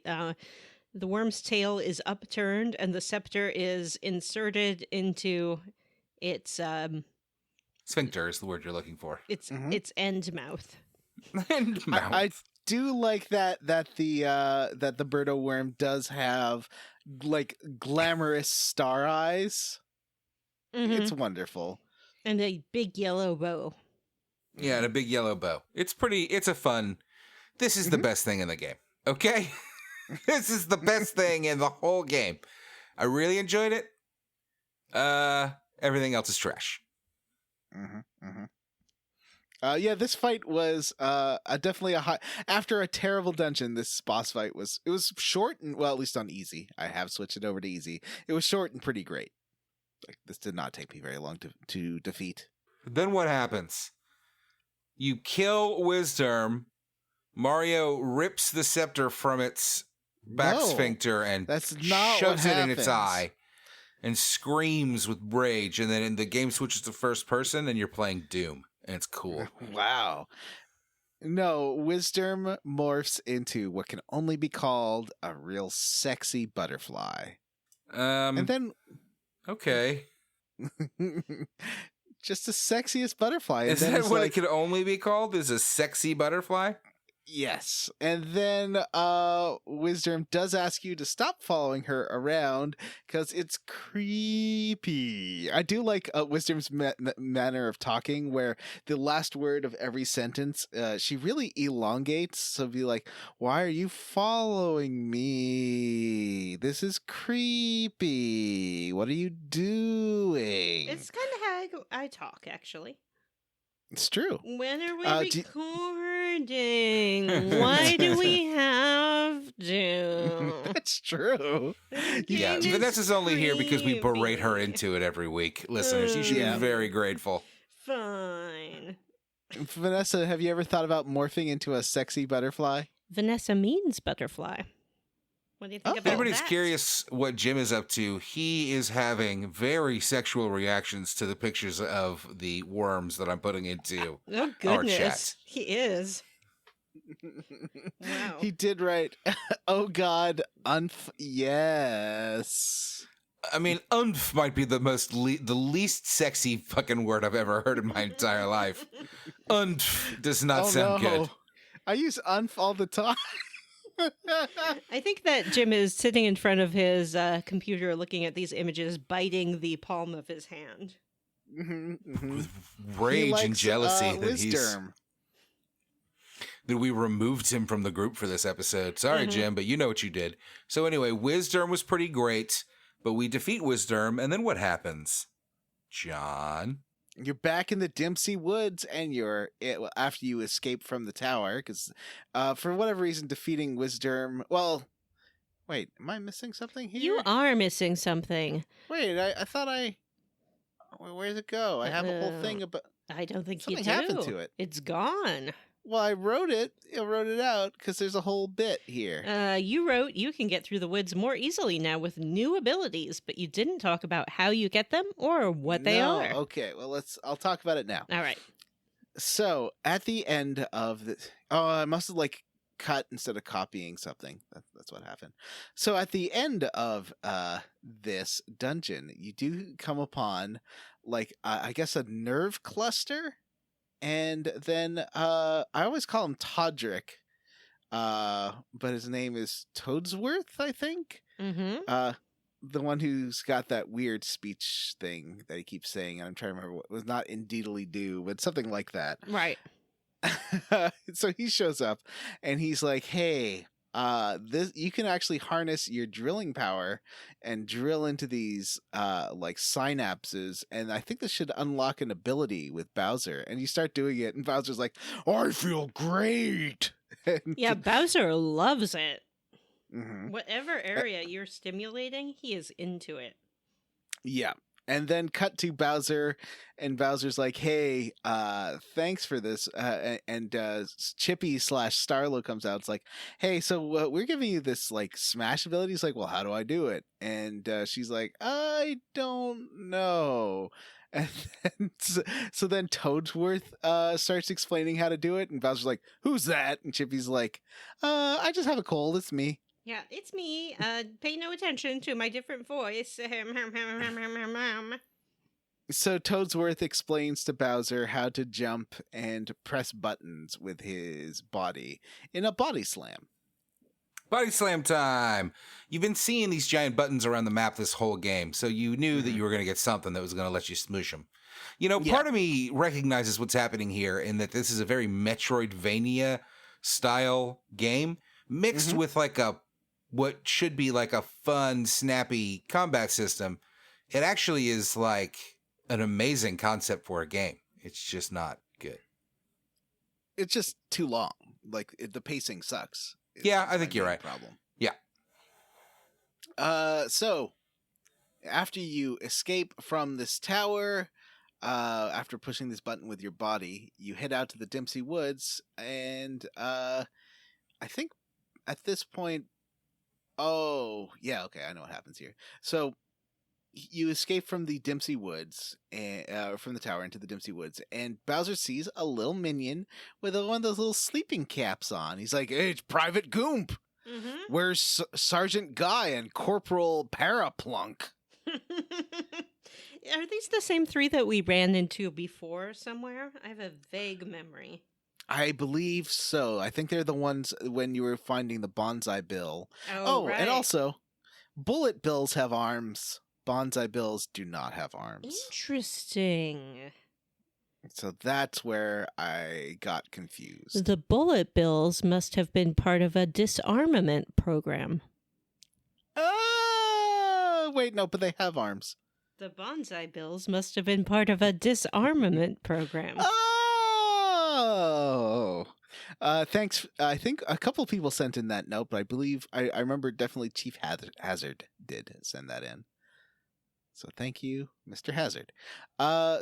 The worm's tail is upturned, and the scepter is inserted into its sphincter is the word you're looking for. its end mouth. End mouth. I do like that the Birdo worm does have like glamorous star eyes. It's wonderful. And a big yellow bow. Yeah, and a big yellow bow. It's a fun... This is the best thing in the game, okay? This is the best thing in the whole game. I really enjoyed it. Everything else is trash. Yeah, this fight was definitely a high... After a terrible dungeon, this boss fight it was short and, well, at least on easy. I have switched it over to easy. It was short and pretty great. Like, this did not take me very long to defeat. Then what happens? You kill Wisdom. Mario rips the scepter from its back sphincter and that's not shoves what it in its happens. eye and screams with rage. And then the game switches to first person and you're playing Doom. And it's cool. Wow. No, Wisdom morphs into what can only be called a real sexy butterfly. And then... Okay. Just the sexiest butterfly. Is and then that it's what like, it could only be called? Is a sexy butterfly? Yes. And then Wisdom does ask you to stop following her around because it's creepy. I do like Wisdom's manner of talking where the last word of every sentence, she really elongates. So be like, why are you following me? This is creepy. What are you doing? It's kind of how I talk, actually. It's true. When are we do- recording? Why do we have to? That's true. Yeah, Game is Vanessa's only here because we berate her creepy. into it every week. Listeners, you should Yeah. be very grateful. Fine. Vanessa, have you ever thought about morphing into a sexy butterfly? Vanessa means butterfly. What do you think Oh. If about anybody's that? curious what Jim is up to, he is having very sexual reactions to the pictures of the worms that I'm putting into. Oh our goodness, chat. he is. Wow. He did write, oh God, yes. I mean, "umph" might be the the least sexy fucking word I've ever heard in my entire life. "Umph" does not sound good. I use unf all the time. I think that Jim is sitting in front of his computer looking at these images, biting the palm of his hand. With He rage and likes, jealousy that Wisdom. that we removed him from the group for this episode. Sorry, Jim, but you know what you did. So anyway, Wisdom was pretty great, but we defeat Wisdom, and then what happens? John? You're back in the Dempsey Woods, and after you escape from the tower, because for whatever reason, defeating Wisdom. Well, wait, am I missing something here? You are missing something. Wait, I thought where'd it go? I have a whole thing about. I don't think Something you do. happened to it. It's gone. Well, I wrote it out because there's a whole bit here. You wrote you can get through the woods more easily now with new abilities, but you didn't talk about how you get them or what they No, are. Okay, well I'll talk about it now. All right. So at the end of the, I must have cut instead of copying something. That's what happened. So at the end of this dungeon, you do come upon I guess a nerve cluster, and then I always call him Todrick, but his name is Toadsworth, I think. Mm-hmm. The one who's got that weird speech thing that he keeps saying, and I'm trying to remember what it was, not indeedly do, but something like that. Right. So he shows up and he's like, hey, this you can actually harness your drilling power and drill into these synapses, and I think this should unlock an ability with Bowser. And you start doing it, and Bowser's like, I feel great. And- Yeah, Bowser loves it. Mhm. Whatever area you're stimulating, he is into it. Yeah. And then cut to Bowser, and Bowser's like, hey, thanks for this. And Chippy / Starlo comes out. It's like, hey, so we're giving you this smash ability. He's like, well, how do I do it? And she's like, I don't know. And then, so then Toadsworth starts explaining how to do it. And Bowser's like, who's that? And Chippy's like, I just have a cold. It's me. Yeah, it's me. Pay no attention to my different voice. So Toadsworth explains to Bowser how to jump and press buttons with his body in a body slam. Body slam time! You've been seeing these giant buttons around the map this whole game, so you knew that you were going to get something that was going to let you smoosh them. You know, part of me recognizes what's happening here in that this is a very Metroidvania style game mixed with what should be a fun, snappy combat system. It actually is an amazing concept for a game. It's just not good. It's just too long. The pacing sucks. Yeah, I think you're right. Problem. Yeah. So after you escape from this tower, after pushing this button with your body, you head out to the Dempsey Woods, and I think at this point, oh yeah, okay, I know what happens here. So you escape from the Dempsey Woods, and from the tower into the Dempsey Woods, and Bowser sees a little minion with one of those little sleeping caps on. He's like, hey, it's Private Goomp. Mm-hmm. Where's Sergeant Guy and Corporal Paraplunk? Are these the same three that we ran into before somewhere? I have a vague memory. I believe so. I think they're the ones when you were finding the bonsai bill. Right. And also, bullet bills have arms. Bonsai bills do not have arms. Interesting. So that's where I got confused. The bullet bills must have been part of a disarmament program. Wait, no, but they have arms. The bonsai bills must have been part of a disarmament program. Oh! Thanks. I think a couple people sent in that note, but I believe I remember definitely Chief Hazard did send that in. So thank you, Mr. Hazard.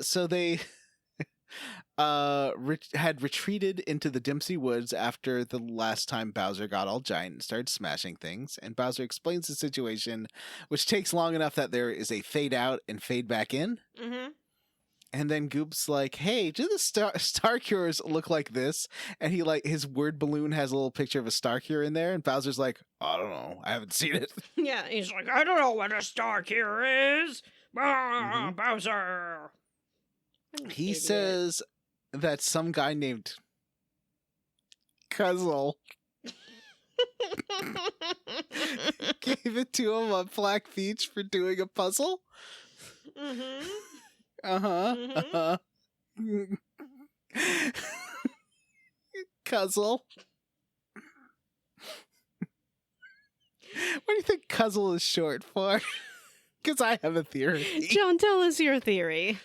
So they had retreated into the Dempsey Woods after the last time Bowser got all giant and started smashing things, and Bowser explains the situation, which takes long enough that there is a fade out and fade back in. Mm-hmm. And then Goop's like, "Hey, do the star cures look like this?" And he his word balloon has a little picture of a star cure in there, and Bowser's like, "I don't know, I haven't seen it." Yeah, he's like, I don't know what a star cure is. Bowser. He says that some guy named Cuzzle gave it to him on Black Beach for doing a puzzle. Mm-hmm. Cuzzle. What do you think Cuzzle is short for? Because I have a theory. John, tell us your theory.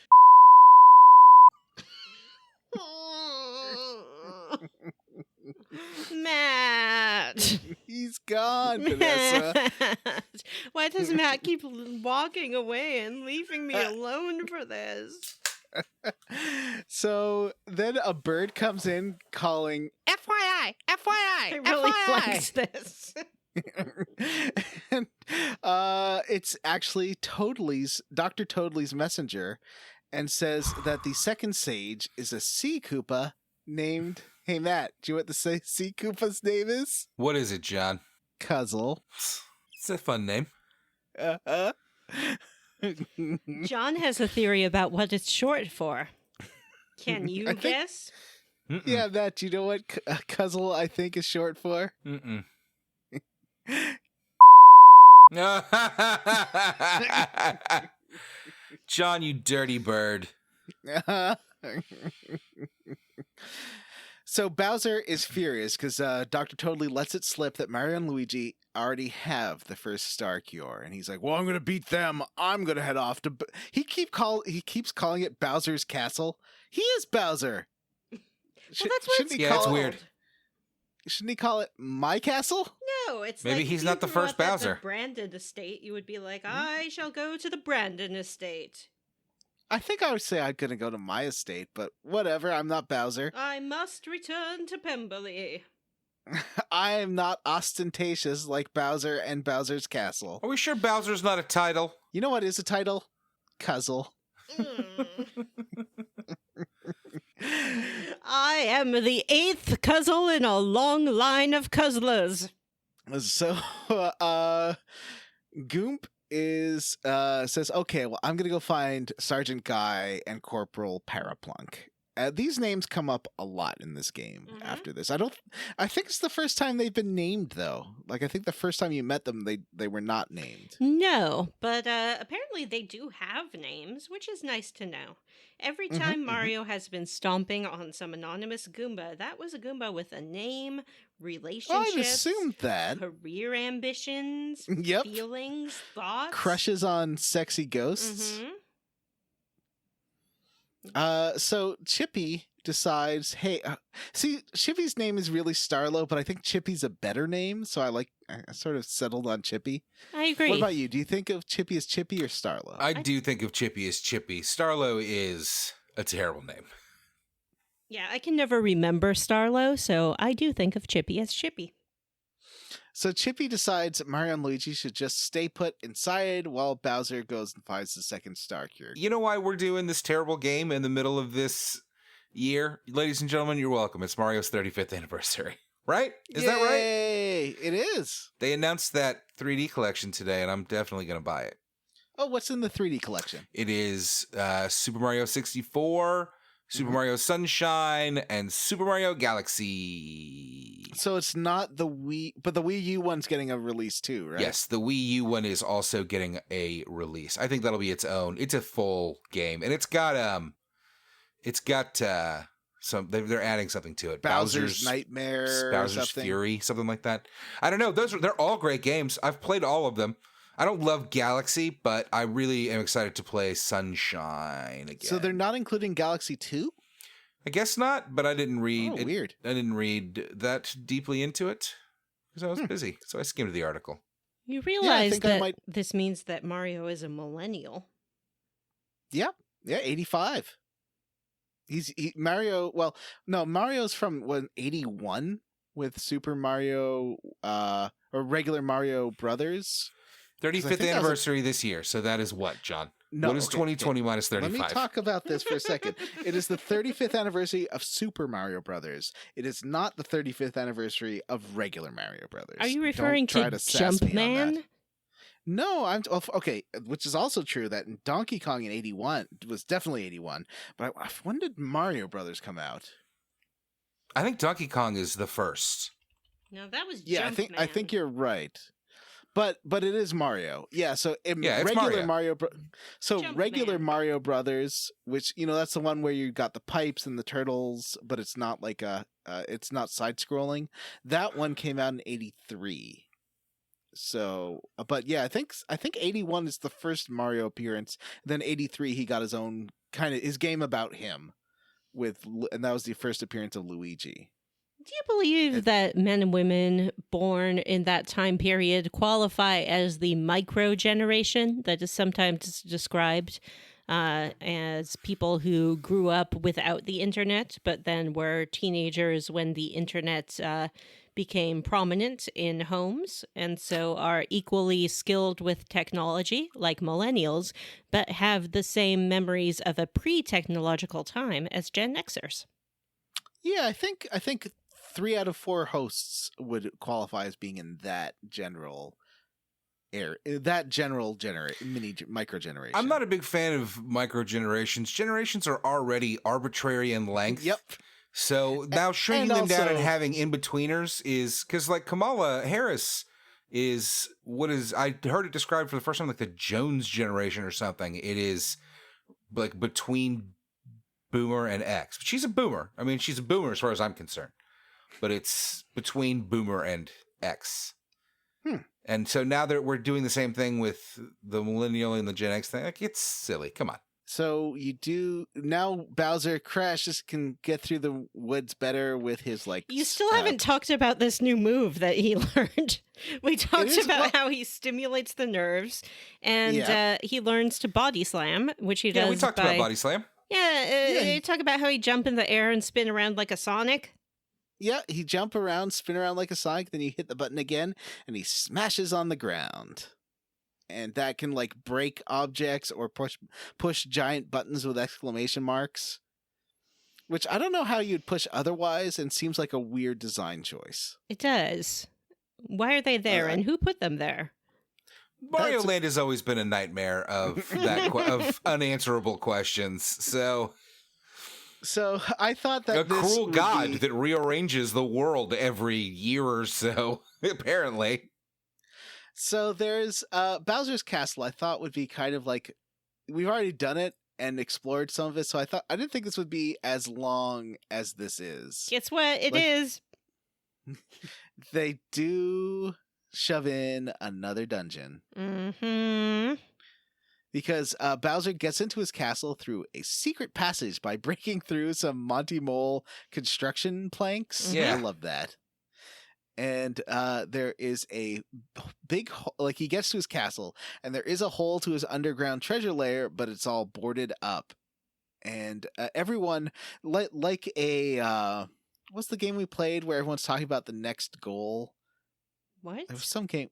Matt. He's gone, Vanessa. Why does Matt keep walking away and leaving me alone for this? So then a bird comes in calling FYI, FYI, I really FYI. liked this. And it's actually Dr. Toadley's messenger, and says that the second sage is a sea Koopa named... Hey, Matt, do you know what the sea Koopa's name is? What is it, John? Cuzzle. It's a fun name. John has a theory about what it's short for. Can you guess? Mm-mm. Yeah, Matt, do you know what Cuzzle I think is short for? Mm-mm. John, you dirty bird. So Bowser is furious because Dr. Toadley lets it slip that Mario and Luigi already have the first star cure, and he's like, "Well, I'm gonna beat them. I'm gonna head off to." He keeps calling it Bowser's Castle. He is Bowser. Well, that's what it's weird. Shouldn't he call it My Castle? No, it's Maybe like he's if not you the grew first up at Bowser. The Brandon estate, you would be like, I shall go to the Brandon estate. I think I would say I'm gonna go to my estate, but whatever. I'm not Bowser. I must return to Pemberley. I am not ostentatious like Bowser and Bowser's Castle. Are we sure Bowser's not a title? You know what is a title? Cuzzle. I am the 8th Cuzzle in a long line of Cuzzlers. So, Goomp says, "Okay, well, I'm gonna go find Sergeant Guy and Corporal Paraplunk." These names come up a lot in this game after this. I think it's the first time they've been named, though. Like, I think the first time you met them, they were not named. No, but apparently they do have names, which is nice to know. Every time Mario has been stomping on some anonymous Goomba, that was a Goomba with a name, relationships, I'd assumed that. career ambitions, Yep. feelings, thoughts. Crushes on sexy ghosts. So Chippy decides, hey, see, Chippy's name is really Starlo, but I think Chippy's a better name, so I sort of settled on Chippy. I agree. What about you? Do you think of Chippy as Chippy or Starlo? I do think of Chippy as Chippy. Starlo is a terrible name. Yeah, I can never remember Starlo, so I do think of Chippy as Chippy. So Chippy decides Mario and Luigi should just stay put inside while Bowser goes and finds the second star cure. You know why we're doing this terrible game in the middle of this year? Ladies and gentlemen, you're welcome. It's Mario's 35th anniversary. Right? Is that right? Yay! It is. They announced that 3D collection today, and I'm definitely going to buy it. Oh, what's in the 3D collection? It is Super Mario 64, Super Mario Sunshine, and Super Mario Galaxy. So it's not the Wii, but the Wii U one's getting a release too, right? Yes, the Wii U one is also getting a release. I think that'll be its own. It's a full game, and it's got some. They're adding something to it. Bowser's Nightmare, Bowser's something. Fury, something like that. I don't know. They're all great games. I've played all of them. I don't love Galaxy, but I really am excited to play Sunshine again. So they're not including Galaxy 2? I guess not, but I didn't read. Oh, weird. I didn't read that deeply into it because I was busy, so I skimmed the article. You realize think I that might- this means that Mario is a millennial. Yeah, 85. Mario's from 81 with Super Mario or regular Mario Brothers. 35th anniversary this year, so that is what, John? No, what is okay, 2020 minus 35? Let me talk about this for a second. It is the 35th anniversary of Super Mario Brothers. It is not the 35th anniversary of regular Mario Brothers. Are you Don't referring try to sass me on that. Jumpman? No, okay, which is also true that Donkey Kong in 81 was definitely 81. But when did Mario Brothers come out? I think Donkey Kong is the first. No, that was Yeah, Jumpman. I think you're right. But it is Mario. Yeah, so it's regular Mario. regular Jumpman. Mario Brothers, which that's the one where you got the pipes and the turtles, but it's not like it's not side scrolling. That one came out in 83. So, but yeah, I think 81 is the first Mario appearance. Then 83 he got his own his game about him and that was the first appearance of Luigi. Do you believe that men and women born in that time period qualify as the micro generation that is sometimes described as people who grew up without the internet, but then were teenagers when the internet became prominent in homes, and so are equally skilled with technology like millennials, but have the same memories of a pre-technological time as Gen Xers? Yeah, I think 3 out of 4 hosts would qualify as being in that general micro generation. I'm not a big fan of micro generations. Generations are already arbitrary in length. Yep. So now shrinking and them down and also- having in-betweeners is because like Kamala Harris is I heard it described for the first time like the Jones generation or something. It is like between Boomer and X. She's a Boomer. I mean, she's a Boomer as far as I'm concerned. But it's between Boomer and X. And so now that we're doing the same thing with the Millennial and the Gen X thing, like it's silly. Come on. So now Bowser Crash can get through the woods better with his You still haven't talked about this new move that he learned. We talked about how he stimulates the nerves, and he learns to body slam, which he does. Yeah, we talked about Body Slam. You talk about how he jump in the air and spin around like a Sonic. Yeah, he jump around, spin around like a Sonic, then you hit the button again, and he smashes on the ground. And that can like break objects or push giant buttons with exclamation marks. Which I don't know how you'd push otherwise, and seems like a weird design choice. It does. Why are they there, and who put them there? Mario Land has always been a nightmare of of unanswerable questions. So I thought that a this cruel would god be... that rearranges the world every year or so, apparently. So there's Bowser's Castle. I thought would be kind of like, we've already done it and explored some of it, so I didn't think this would be as long as this is. Guess what? It is. They do shove in another dungeon. Mm-hmm. Because Bowser gets into his castle through a secret passage by breaking through some Monty Mole construction planks. Yeah. I love that. And there is a big like he gets to his castle, and there is a hole to his underground treasure lair, but it's all boarded up. And everyone like a what's the game we played where everyone's talking about the next goal? What? There was some game.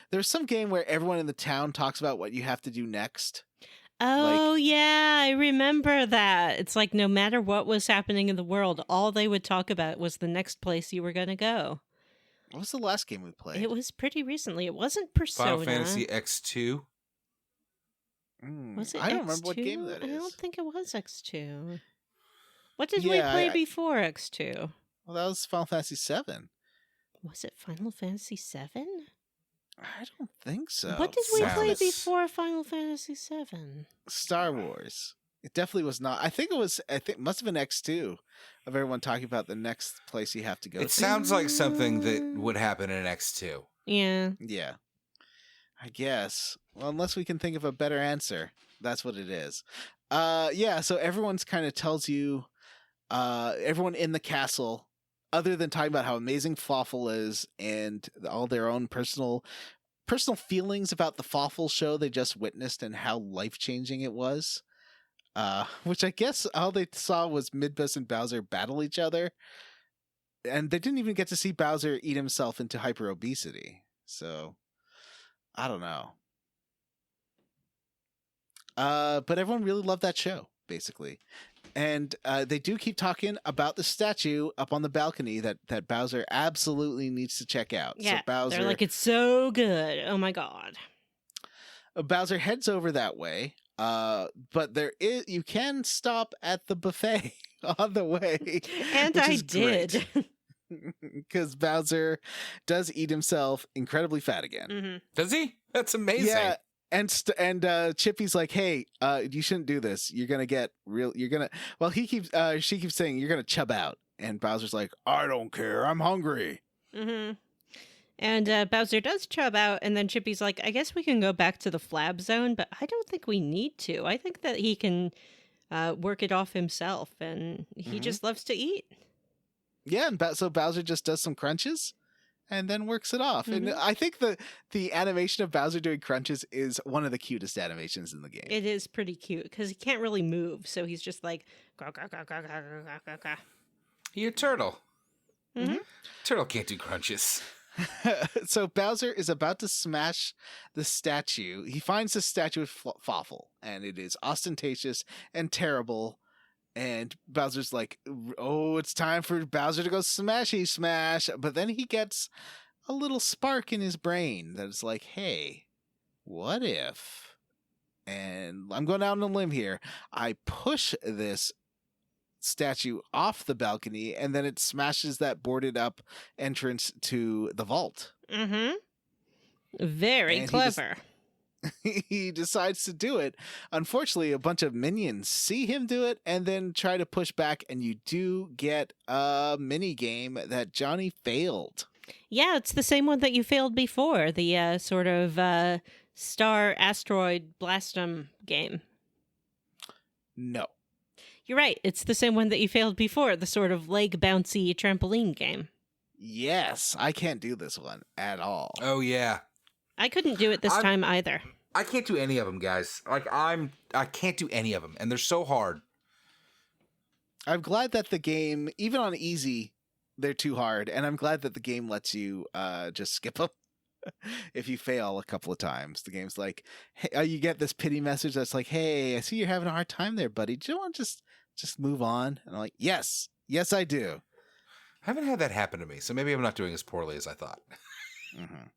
There's some game where everyone in the town talks about what you have to do next. Oh, yeah, I remember that. It's like no matter what was happening in the world, all they would talk about was the next place you were going to go. What was the last game we played? It was pretty recently. It wasn't Persona. Final Fantasy X2. Was it I don't X2? remember what game that is. I don't think it was X2. What did we Yeah, play before X2? Well, that was Final Fantasy VII. Was it Final Fantasy VII? I don't think so. What did we play Sounds- before Final Fantasy VII? Star Wars. It definitely was not. I think it must have been X2 of everyone talking about the next place you have to go It to. sounds like something that would happen in X2. Yeah. Yeah. I guess. Well, unless we can think of a better answer. That's what it is. Yeah, so everyone's kind of tells you, everyone in the castle, other than talking about how amazing Fawful is and all their own personal feelings about the Fawful show they just witnessed and how life-changing it was. Which I guess all they saw was Midbus and Bowser battle each other. And they didn't even get to see Bowser eat himself into hyper-obesity. So, I don't know. But everyone really loved that show, basically. And they do keep talking about the statue up on the balcony that Bowser absolutely needs to check out. Yeah. So Bowser, They're like, it's so good. Oh my God. Bowser heads over that way. But you can stop at the buffet on the way. And which I is great. did. Because Bowser does eat himself incredibly fat again. Mm-hmm. Does he? That's amazing. Yeah, and Chippy's like, "Hey, you shouldn't do this. You're gonna get real. You're gonna." Well, she keeps saying you're gonna chub out, and Bowser's like, "I don't care. I'm hungry." Mm-hmm. And Bowser does chub out, and then Chippy's like, I guess we can go back to the Flab Zone, but I don't think we need to. I think that he can work it off himself, and he just loves to eat. Yeah, and so Bowser just does some crunches, and then works it off. And I think the animation of Bowser doing crunches is one of the cutest animations in the game. It is pretty cute, because he can't really move, so he's just like, "Gah, gah, gah, gah, gah, gah, gah, gah." You're a turtle. Mhm. Turtle can't do crunches. So Bowser is about to smash the statue. He finds the statue of Fawful, and it is ostentatious and terrible. And Bowser's like, "Oh, it's time for Bowser to go smashy smash." But then he gets a little spark in his brain that's like, "Hey, what if?" And I'm going out on a limb here. I push this statue off the balcony, and then it smashes that boarded up entrance to the vault. Mm-hmm. Very And clever. He decides to do it. Unfortunately, a bunch of minions see him do it and then try to push back, and you do get a mini game that Johnny failed. Yeah, it's the same one that you failed before, the sort of star asteroid blastum game. No. You're right. It's the same one that you failed before, the sort of leg bouncy trampoline game. Yes, I can't do this one at all. Oh yeah. I couldn't do it this time either. I can't do any of them, guys. Like I can't do any of them, and they're so hard. I'm glad that the game, even on easy, they're too hard, and I'm glad that the game lets you just skip them. If you fail a couple of times, the game's like, hey, you get this pity message that's like, "Hey, I see you're having a hard time there, buddy. Do you want to just move on?" And I'm like, yes, I do. I haven't had that happen to me, so maybe I'm not doing as poorly as I thought. Mm-hmm.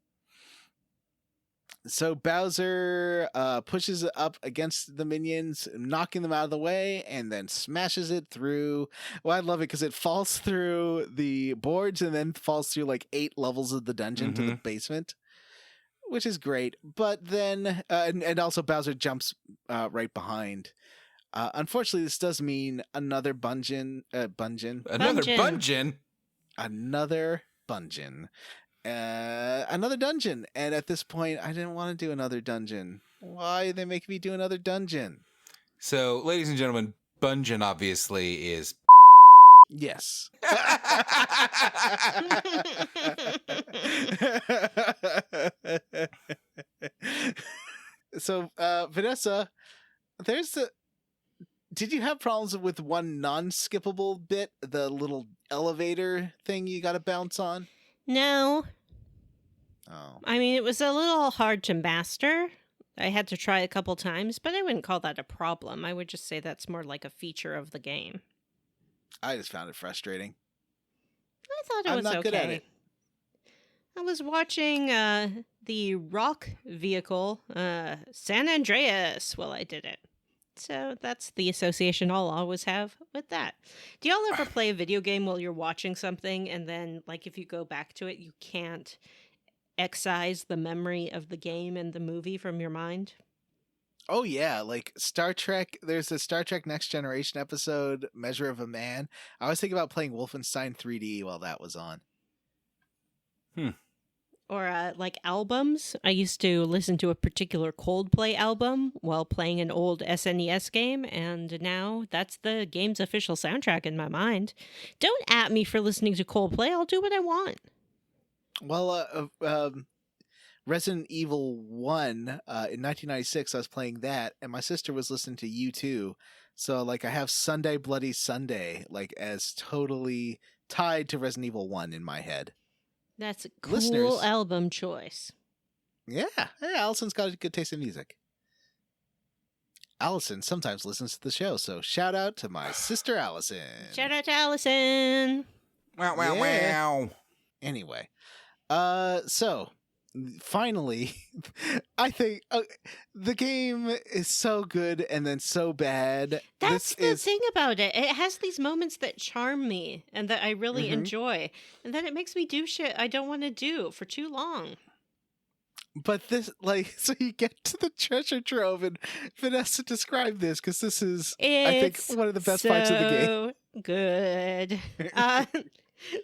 So Bowser pushes it up against the minions, knocking them out of the way, and then smashes it through. Well, I love it because it falls through the boards and then falls through like 8 levels of the dungeon to the basement, which is great. But then, and also Bowser jumps right behind. Unfortunately, this does mean another Bungeon. Another Bungeon. Bungeon. Another Bungeon. Another dungeon, and at this point I didn't want to do another dungeon. Why did they make me do another dungeon? So, ladies and gentlemen, Bungeon obviously is. Yes. So Vanessa, did you have problems with one non-skippable bit, the little elevator thing you gotta bounce on? No. Oh. I mean, it was a little hard to master. I had to try a couple times, but I wouldn't call that a problem. I would just say that's more like a feature of the game. I just found it frustrating. I thought it I'm was not okay. good at it. I was watching the rock vehicle, San Andreas, while I did it. So that's the association I'll always have with that. Do y'all ever play a video game while you're watching something and then, like, if you go back to it, you can't excise the memory of the game and the movie from your mind? Oh yeah, like Star Trek. There's a Star Trek Next Generation episode, Measure of a Man. I was thinking about playing Wolfenstein 3D while that was on. Or like albums. I used to listen to a particular Coldplay album while playing an old SNES game, and now that's the game's official soundtrack in my mind. Don't at me for listening to Coldplay. I'll do what I want. Well, Resident Evil 1 in 1996, I was playing that, and my sister was listening to U2. So, like, I have Sunday Bloody Sunday, like, as totally tied to Resident Evil 1 in my head. That's a cool Listeners. album choice. Yeah, Allison's got a good taste in music. Allison sometimes listens to the show, so shout out to my sister Allison. Shout out to Allison. Wow, wow, Yeah. wow. Anyway, so finally, I think the game is so good and then so bad. That's the thing about it. It has these moments that charm me and that I really enjoy. And then it makes me do shit I don't want to do for too long. But this, like, so you get to the treasure trove, and Vanessa, describe this, because this is, I think, one of the best parts of the game. Good.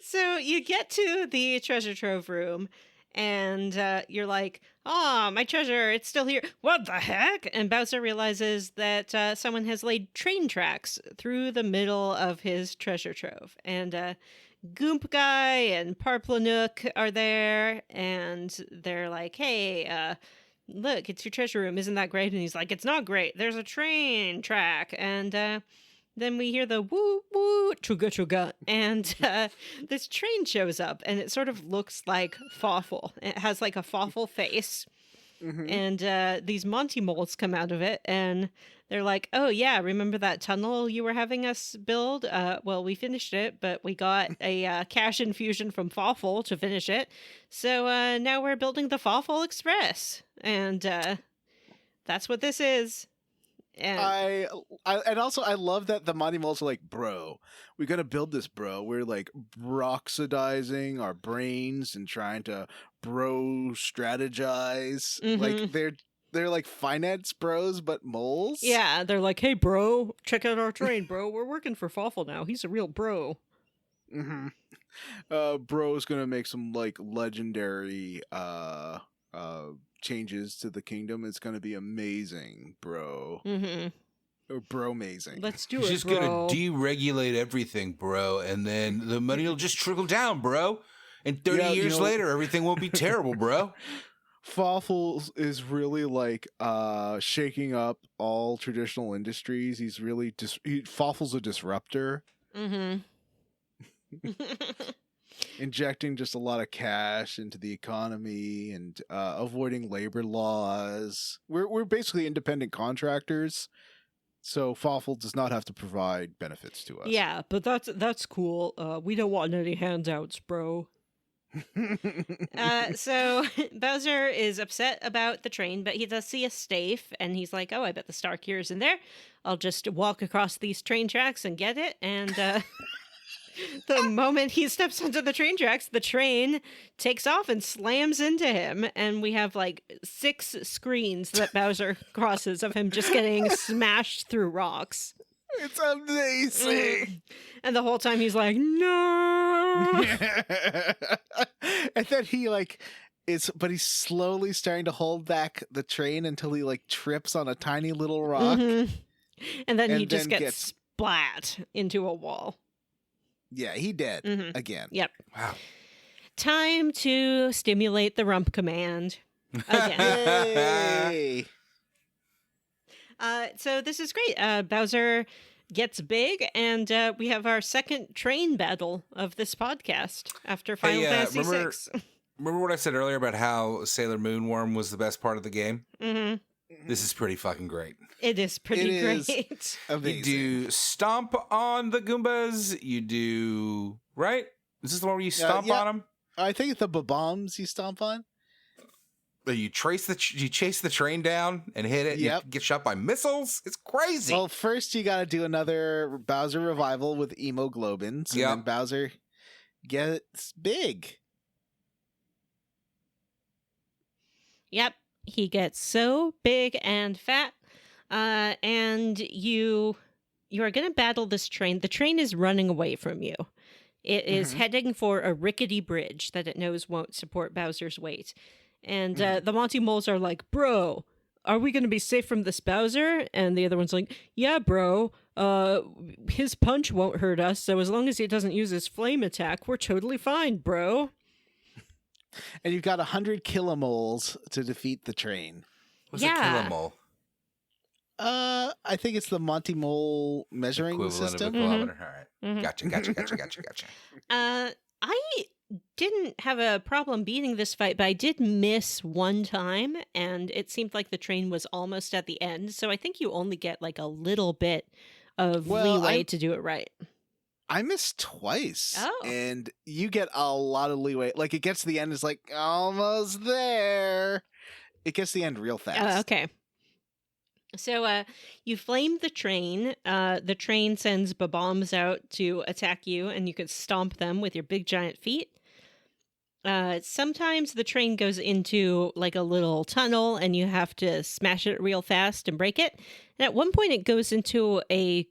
So you get to the treasure trove room, and you're like, "Oh, my treasure! It's still here. What the heck?" And Bowser realizes that someone has laid train tracks through the middle of his treasure trove, and Goomp Guy and Parplanuk are there, and they're like, "Hey, look, it's your treasure room. Isn't that great?" And he's like, "It's not great. There's a train track." And then we hear the woo woo chuga chuga, and this train shows up, and it sort of looks like Fawful. It has like a Fawful face, and these Monty moles come out of it, and they're like, "Oh yeah, remember that tunnel you were having us build? Well, we finished it, but we got a cash infusion from Fawful to finish it. So now we're building the Fawful Express, and that's what this is." And and also I love that the Monty Moles are like, "Bro, we gotta build this, bro. We're like broxidizing our brains and trying to strategize." Like they're like finance bros, but moles. yeah, they're like, "Hey, bro, check out our train, bro. We're working for Fawful now. He's a real bro." Bro's gonna make some like legendary changes to the kingdom. It's gonna be amazing, bro. Or bro-mazing. Let's do He's it, just bro. gonna deregulate everything, bro, and then the money will just trickle down, bro. And 30 years later, everything won't be terrible, bro. Fawful is really like shaking up all traditional industries. He's really Fawful's a disruptor. Injecting just a lot of cash into the economy and avoiding labor laws. We're basically independent contractors, so Fawful does not have to provide benefits to us. Yeah, but that's cool. We don't want any handouts, bro. So Bowser is upset about the train, but he does see a Stafe, and he's like, "Oh, I bet the Star Cure's in there. I'll just walk across these train tracks and get it." And the moment he steps onto the train tracks, the train takes off and slams into him, and we have like 6 screens that Bowser crosses of him just getting smashed through rocks. It's amazing. And the whole time he's like, "No!" And then he like but he's slowly starting to hold back the train until he like trips on a tiny little rock. And then he just gets splat into a wall. Yeah, he dead again. Yep. Wow. Time to stimulate the rump command again. Hey. So this is great. Bowser gets big, and we have our second train battle of this podcast after Final Fantasy VI. Remember what I said earlier about how Sailor Moonworm was the best part of the game? This is pretty fucking great. It is pretty great. Amazing. You do stomp on the Goombas. You do, right? Is this the one where you stomp on them? I think it's the bombs you stomp on. You chase the train down and hit it. Yep. And you get shot by missiles. It's crazy. Well, first you got to do another Bowser revival with hemoglobins, and then Bowser gets big. Yep, he gets so big and fat, and you are going to battle this train. The train is running away from you. It is heading for a rickety bridge that it knows won't support Bowser's weight. And the Monty Moles are like, bro, are we going to be safe from this Bowser? And the other one's like, yeah, bro, his punch won't hurt us, so as long as he doesn't use his flame attack, we're totally fine, bro. And you've got 100 kilomoles to defeat the train. What's a kilomole? I think it's the Monty Mole measuring Equivalent system. of a kilometer. All right. Gotcha. I didn't have a problem beating this fight, but I did miss one time, and it seemed like the train was almost at the end, so I think you only get like a little bit of leeway to do it right. I missed twice, Oh. and you get a lot of leeway. Like, it gets to the end, it's like, almost there. It gets to the end real fast. Okay. So you flame the train. The train sends bombs out to attack you, and you can stomp them with your big giant feet. Sometimes the train goes into like a little tunnel, and you have to smash it real fast and break it. And at one point, it goes into a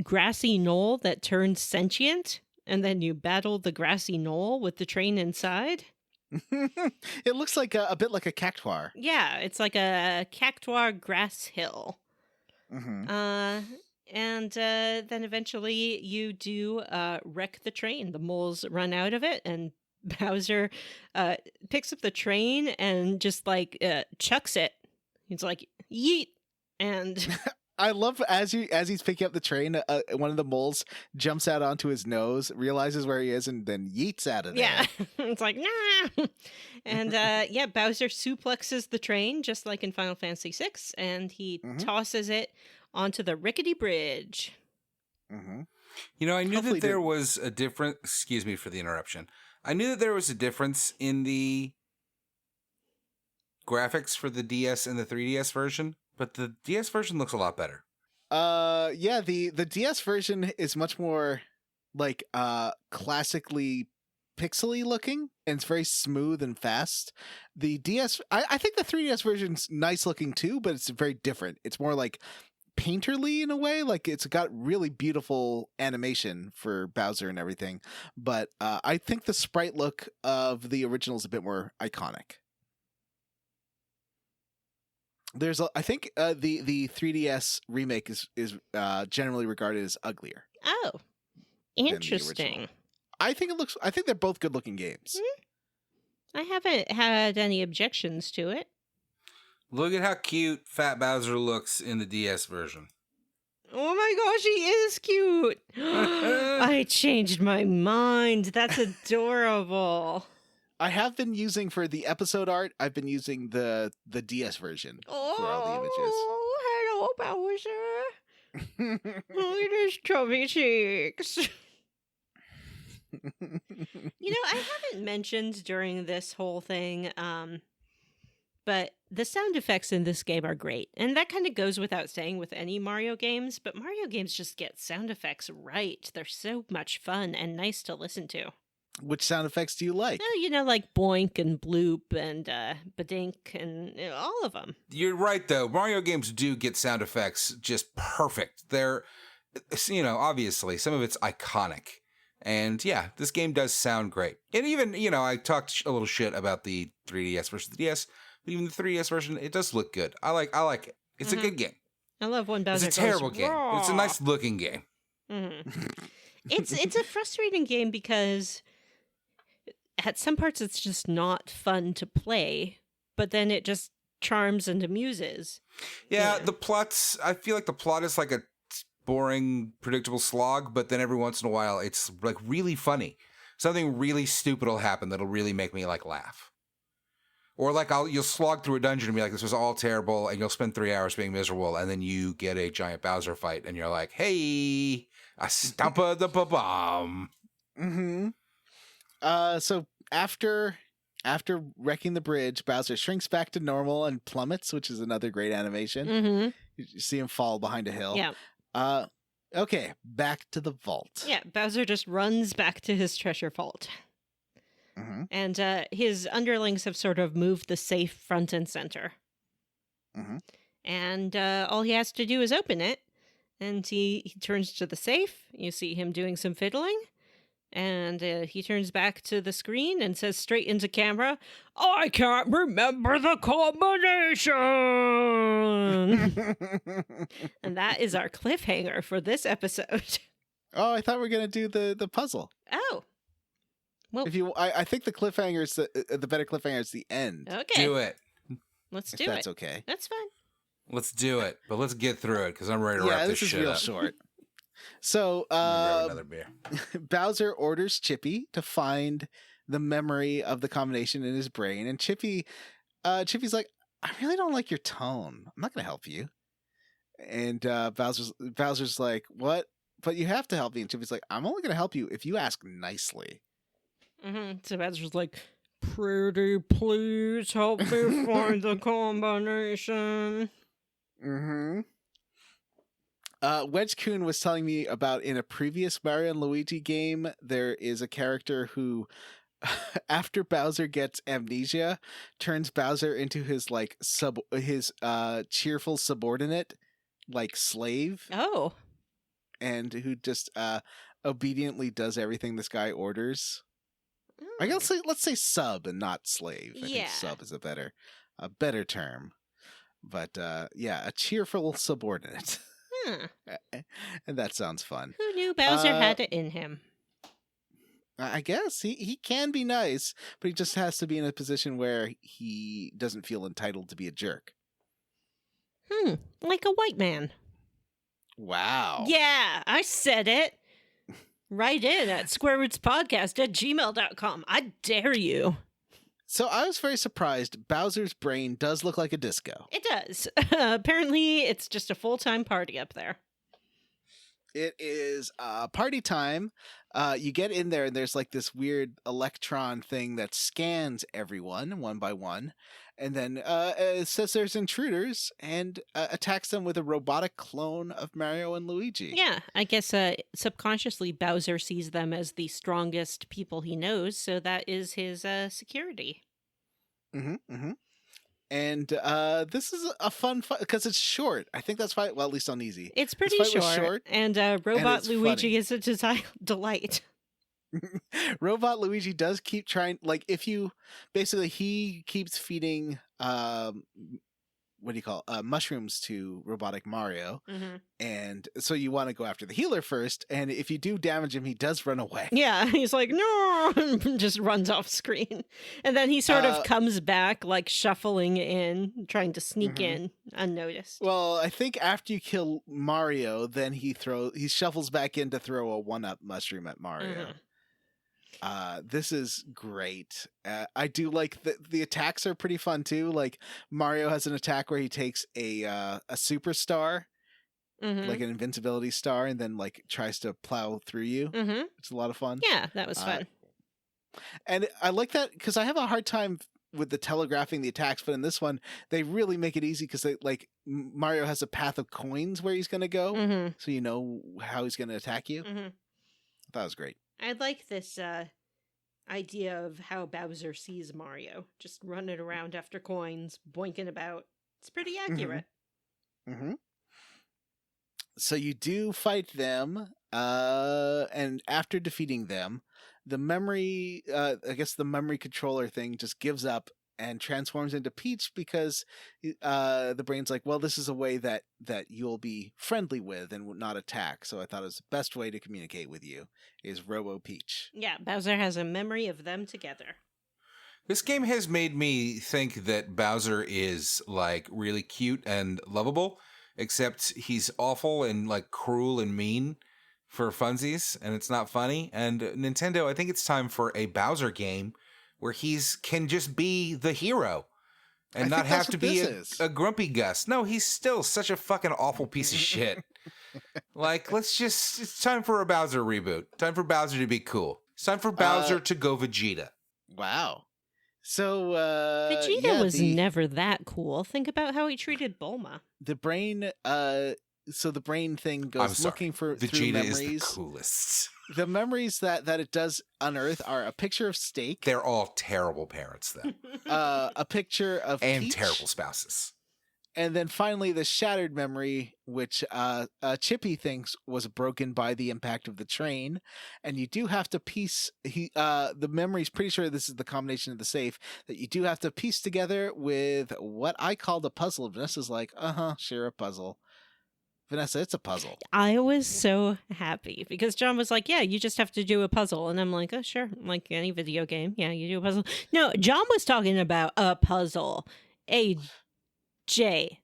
grassy knoll that turns sentient, and then you battle the grassy knoll with the train inside. It looks like a bit like a cactuar. Yeah, it's like a cactuar grass hill. And then eventually you do wreck the train. The moles run out of it, and Bowser picks up the train and just like chucks it. He's like, yeet. And I love as he's picking up the train, one of the moles jumps out onto his nose, realizes where he is, and then yeets out of there. yeah, it's like, nah. And Bowser suplexes the train just like in Final Fantasy VI, and he tosses it onto the rickety bridge. You know, I knew that there was a difference. Excuse me for the interruption. I knew that there was a difference in the graphics for the DS and the 3DS version, but the DS version looks a lot better. The DS version is much more like classically pixely looking, and it's very smooth and fast. The DS, I think the 3DS version's nice looking too, but it's very different. It's more like painterly in a way. Like, it's got really beautiful animation for Bowser and everything, but I think the sprite look of the original is a bit more iconic. I think the 3DS remake is generally regarded as uglier. Oh, interesting. I think they're both good looking games. I haven't had any objections to it. Look at how cute Fat Bowser looks in the DS version. Oh my gosh, he is cute. I changed my mind. That's adorable. I have been using for the episode art, I've been using the DS version for all the images. Oh, hello, Bowser. Look at his chubby cheeks. I haven't mentioned during this whole thing, but the sound effects in this game are great. And that kind of goes without saying with any Mario games, but Mario games just get sound effects right. They're so much fun and nice to listen to. Which sound effects do you like? Like boink and bloop and badink and all of them. You're right, though. Mario games do get sound effects just perfect. They're, obviously, some of it's iconic. And yeah, this game does sound great. And even, I talked a little shit about the 3DS versus the DS, but even the 3DS version, it does look good. I like it. It's a good game. I love when Bowser It's a terrible game. It's a nice looking game. It's a frustrating game because at some parts it's just not fun to play, but then it just charms and amuses. Yeah, I feel like the plot is like a boring, predictable slog, but then every once in a while it's like really funny. Something really stupid will happen that'll really make me like laugh. Or like you'll slog through a dungeon and be like, this was all terrible, and you'll spend 3 hours being miserable, and then you get a giant Bowser fight, and you're like, hey, I stompa the bomb. So after after wrecking the bridge, Bowser shrinks back to normal and plummets, which is another great animation. Mm-hmm. You see him fall behind a hill. Yeah. Okay, back to the vault. Yeah, Bowser just runs back to his treasure vault. Mm-hmm. And his underlings have sort of moved the safe front and center. Mm-hmm. And all he has to do is open it. And he turns to the safe. You see him doing some fiddling. And he turns back to the screen and says straight into camera, "I can't remember the combination!" And that is our cliffhanger for this episode. Oh, I thought we were gonna do the puzzle. Oh. Well, I think the cliffhanger is the better cliffhanger is the end. okay. Do it. Let's If do that's it. okay. That's fine. Let's do it. But let's get through it because I'm ready to Yeah, wrap this this is shit real up. short. So, Grab another beer. Bowser orders Chippy to find the memory of the combination in his brain, and Chippy's like, "I really don't like your tone. I'm not going to help you." And Bowser's like, "What? But you have to help me." And Chippy's like, "I'm only going to help you if you ask nicely." Mm-hmm. So Bowser's like, "Pretty please help me find the combination." Mm-hmm. Wedge Coon was telling me about in a previous Mario and Luigi game, there is a character who, after Bowser gets amnesia, turns Bowser into his cheerful subordinate, like slave, Oh. and who just obediently does everything this guy orders. I guess let's say sub and not slave. I Yeah. think sub is a better term. But yeah, a cheerful subordinate. Huh. And that sounds fun. Who knew Bowser had it in him? I guess he can be nice, but he just has to be in a position where he doesn't feel entitled to be a jerk. Like a white man. Wow. Yeah, I said it. Write in at squarerootspodcast@gmail.com. I dare you. So I was very surprised. Bowser's brain does look like a disco. It does. Apparently, it's just a full-time party up there. It is party time. You get in there and there's like this weird electron thing that scans everyone one by one. And then it says there's intruders and attacks them with a robotic clone of Mario and Luigi. Yeah, I guess subconsciously Bowser sees them as the strongest people he knows, so that is his security. Mm-hmm, mm-hmm. And this is a fun fight because it's short. I think that's why. Well, at least on easy. It's pretty This fight was short, and Robot it's Luigi funny. is a delight. Robot Luigi does keep trying. Like if you basically he keeps feeding mushrooms to robotic Mario, Mm-hmm. and so you want to go after the healer first. And if you do damage him, he does run away. Yeah, he's like, no, and just runs off screen. And then he sort of comes back, like shuffling in, trying to sneak in unnoticed. Well, I think after you kill Mario, then he shuffles back in to throw a one-up mushroom at Mario. Mhm. This is great. I do like the attacks are pretty fun too. Like Mario has an attack where he takes a superstar, Mhm. like an invincibility star, and then like tries to plow through you. Mhm. It's a lot of fun. Yeah, that was fun. And I like that because I have a hard time with the telegraphing the attacks, but in this one they really make it easy because they like Mario has a path of coins where he's gonna go, Mhm. so you know how he's gonna attack you. Mhm. That was great. I like this idea of how Bowser sees Mario, just running around after coins, boinking about. It's pretty accurate. Mm-hmm. So you do fight them, and after defeating them, the memory, the memory controller thing just gives up and transforms into Peach because the brain's like, well, this is a way that you'll be friendly with and would not attack. So I thought it was the best way to communicate with you is Robo Peach. Yeah, Bowser has a memory of them together. This game has made me think that Bowser is like really cute and lovable, except he's awful and like cruel and mean for funsies, and it's not funny. And Nintendo, I think it's time for a Bowser game where can just be the hero and not have to be a grumpy Gus. No, he's still such a fucking awful piece of shit. Like, it's time for a Bowser reboot. Time for Bowser to be cool. It's time for Bowser to go Vegeta. Wow. So Vegeta was never that cool. Think about how he treated Bulma. the brain. So the brain thing I'm goes sorry. looking through Vegeta memories. is the coolest. The memories that it does unearth are a picture of Steak, They're all terrible parents, though, a picture of and Peach, terrible spouses. and then finally the shattered memory, which Chippy thinks was broken by the impact of the train. And you do have to piece the memory's pretty sure this is the combination of the safe that you do have to piece together with what I called a puzzle. Vanessa's like, sure, a puzzle. Vanessa, it's a puzzle. I was so happy because John was like, yeah, you just have to do a puzzle. And I'm like, oh, sure. Like any video game. Yeah, you do a puzzle. No, John was talking about a puzzle. AJIGSAW.